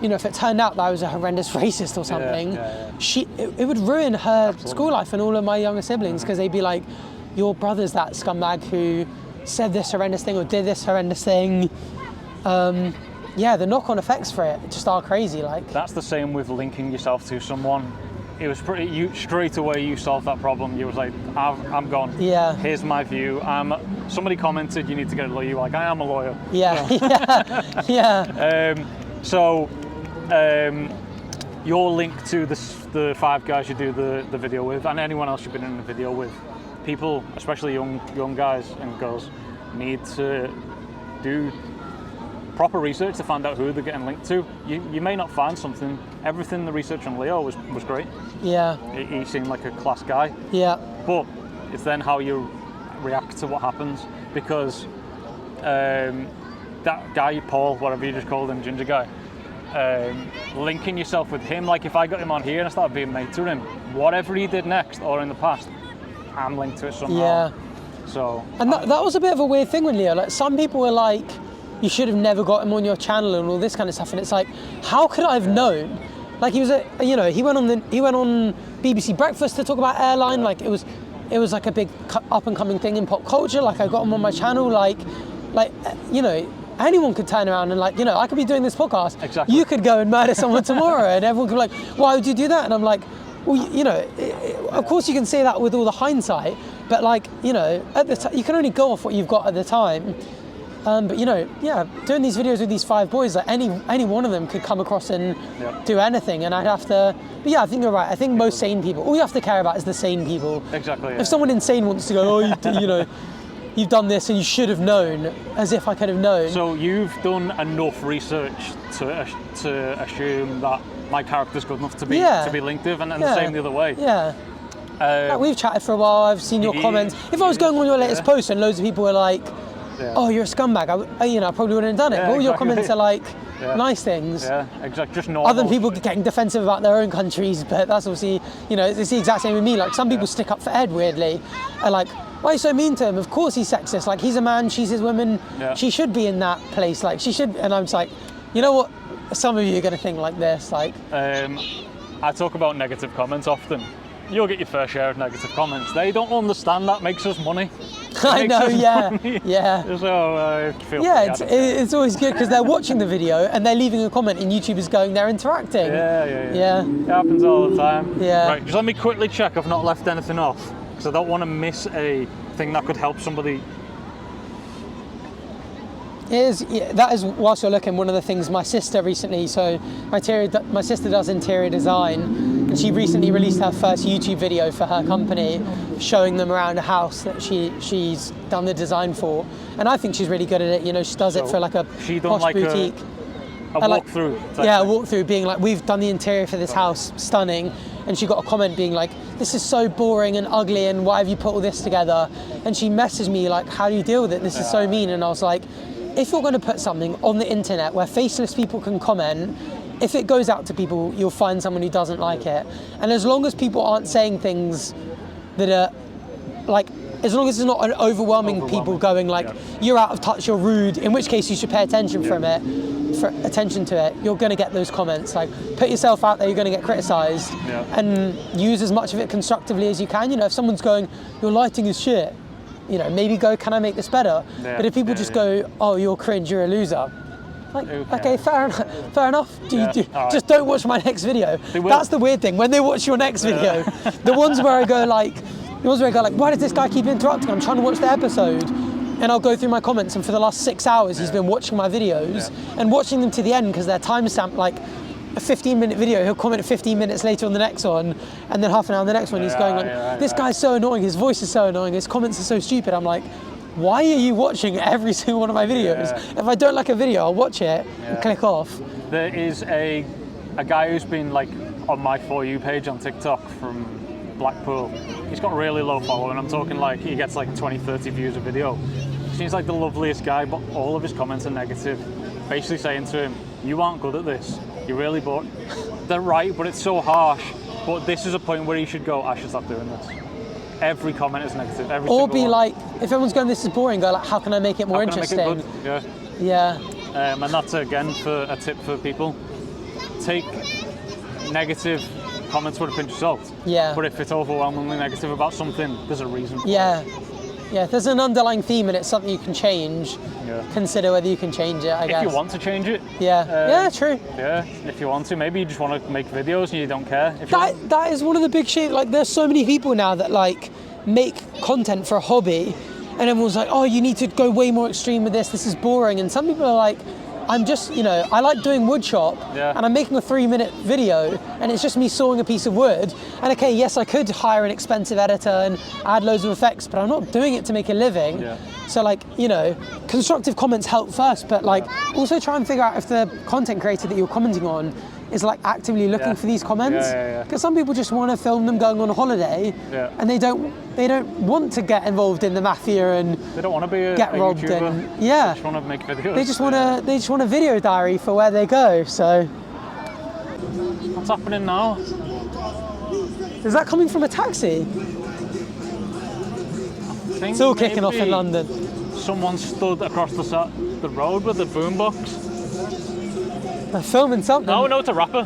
you know, if it turned out that I was a horrendous racist or something, it would ruin her school life and all of my younger siblings, because they'd be like, your brother's that scumbag who said this horrendous thing or did this horrendous thing. Yeah, the knock-on effects for it just are crazy. Like, that's the same with linking yourself to someone. It was straight away you solved that problem. You was like, I'm gone. Yeah. Here's my view. Somebody commented, you need to get a lawyer. You're like, I am a lawyer. Yeah. So. Your link to the 5 guys you do the video with, and anyone else you've been in the video with, people, especially young guys and girls, need to do proper research to find out who they're getting linked to. You may not find something. Everything the research on Leo was great. Yeah. He seemed like a class guy. Yeah. But it's then how you react to what happens, because that guy, Paul, whatever you just called him, ginger guy, linking yourself with him, like if I got him on here and I started being mate to him, whatever he did next or in the past, I'm linked to it somehow. Yeah. So. And that was a bit of a weird thing with Leo. Like, some people were like, you should have never got him on your channel and all this kind of stuff. And it's like, how could I have known? Like, he went on BBC Breakfast to talk about Airline. Like, it was like a big up and coming thing in pop culture. Like, I got him on my channel. Like, you know, anyone could turn around and, like, you know, I could be doing this podcast. Exactly. You could go and murder someone tomorrow, and everyone could be like, why would you do that? And I'm like, well, you know, of course you can say that with all the hindsight, but, like, you know, at the you can only go off what you've got at the time. But, you know, yeah, doing these videos with these 5 boys, like, any one of them could come across and do anything, and I'd have to. But yeah, I think you're right. I think most sane people, all you have to care about is the sane people. Exactly. Yeah. If someone insane wants to go, oh, you know. you've done this and you should have known, as if I could have known. So you've done enough research to assume that my character's good enough to be linked with, and the same the other way. Yeah. Like we've chatted for a while, I've seen your comments. If I was going on your latest post and loads of people were like, oh, you're a scumbag, I probably wouldn't have done it. But all your comments are like nice things. Yeah, exactly. Just normal. Other than people getting defensive about their own countries, but that's obviously, it's the exact same with me. Like some people stick up for Ed weirdly, and like, why are you so mean to him? Of course he's sexist. Like he's a man, she's his woman. She should be in that place. Like she should. And I'm just like, you know what? Some of you are going to think like this. Like, I talk about negative comments often. You'll get your fair share of negative comments. They don't understand that makes us money. I know, money. Yeah. So feel it's always good because they're watching the video and they're leaving a comment and YouTube is going, they're interacting. Yeah. It happens all the time. Yeah. Right, just let me quickly check I've not left anything off, because I don't want to miss a thing that could help somebody. That is, whilst you're looking, one of the things my sister recently, so my sister does interior design, and she recently released her first YouTube video for her company, showing them around a house that she's done the design for, and I think she's really good at it. She does it for like a posh boutique. A walkthrough. A walkthrough, being like, we've done the interior for this house, stunning, and she got a comment being like, this is so boring and ugly, and why have you put all this together? And she messaged me like, how do you deal with it? This is so mean. And I was like, if you're going to put something on the internet where faceless people can comment, if it goes out to people, you'll find someone who doesn't like it. And as long as people aren't saying things that are like, as long as it's not an overwhelming people going like, you're out of touch, you're rude, in which case you should pay attention to it, you're going to get those comments. Like, put yourself out there, you're going to get criticised, and use as much of it constructively as you can. If someone's going, your lighting is shit, maybe go, can I make this better? But if people just go, oh, you're cringe, you're a loser. Like, okay, fair enough. Just don't watch my next video. That's the weird thing. When they watch your next video, the ones where I go like, why does this guy keep interrupting? I'm trying to watch the episode. And I'll go through my comments, and for the last 6 hours, he's been watching my videos and watching them to the end because they're timestamped like a 15-minute video. He'll comment 15 minutes later on the next one, and then half an hour on the next one. He's going like, this guy's so annoying, his voice is so annoying, his comments are so stupid. I'm like, why are you watching every single one of my videos? If I don't like a video, I'll watch it and click off. There is a guy who's been like on my For You page on TikTok from Blackpool. He's got really low following. I'm talking like he gets like 20, 30 views a video. Seems like the loveliest guy, but all of his comments are negative. Basically saying to him, you aren't good at this. You're really bored. They're right, but it's so harsh. But this is a point where he should go, I should stop doing this. Every comment is negative. Or be like, if everyone's going, this is boring, go like, how can I make it more interesting? Make it good? Yeah. And that's again for a tip for people. Take negative comments with a pinch of salt. Yeah. But if it's overwhelmingly negative about something, there's a reason for it. Yeah, if there's an underlying theme and it's something you can change, consider whether you can change it, I guess. If you want to change it. True. Yeah, if you want to. Maybe you just want to make videos and you don't care. That is one of the big shit. Like, there's so many people now that like make content for a hobby, and everyone's like, oh, you need to go way more extreme with this is boring. And some people are like, I'm just, I like doing wood shop, and I'm making a 3-minute video, and it's just me sawing a piece of wood. And okay, yes, I could hire an expensive editor and add loads of effects, but I'm not doing it to make a living. So like, constructive comments help first, but like also try and figure out if the content creator that you're commenting on is like actively looking for these comments. Because some people just want to film them going on a holiday, and they don't want to get involved in the mafia and they don't want to be a robbed YouTuber. And They just want to make videos. They just want a video diary for where they go. So what's happening now? Is that coming from a taxi? It's all kicking off in London. Someone stood across the road with a boombox. They're filming something. No, it's a rapper.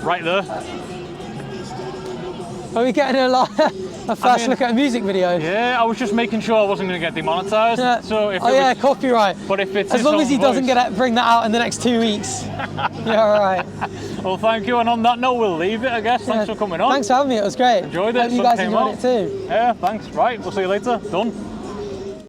Right there. Are we getting a first look at a music video? Yeah, I was just making sure I wasn't going to get demonetized. Yeah. So if copyright. But if it's as long as he doesn't bring that out in the next 2 weeks, you're all right. Well, thank you. And on that note, we'll leave it, I guess. Thanks for coming on. Thanks for having me. It was great. Enjoyed it. Hope you guys enjoyed it too. Yeah, thanks. Right, we'll see you later. Done.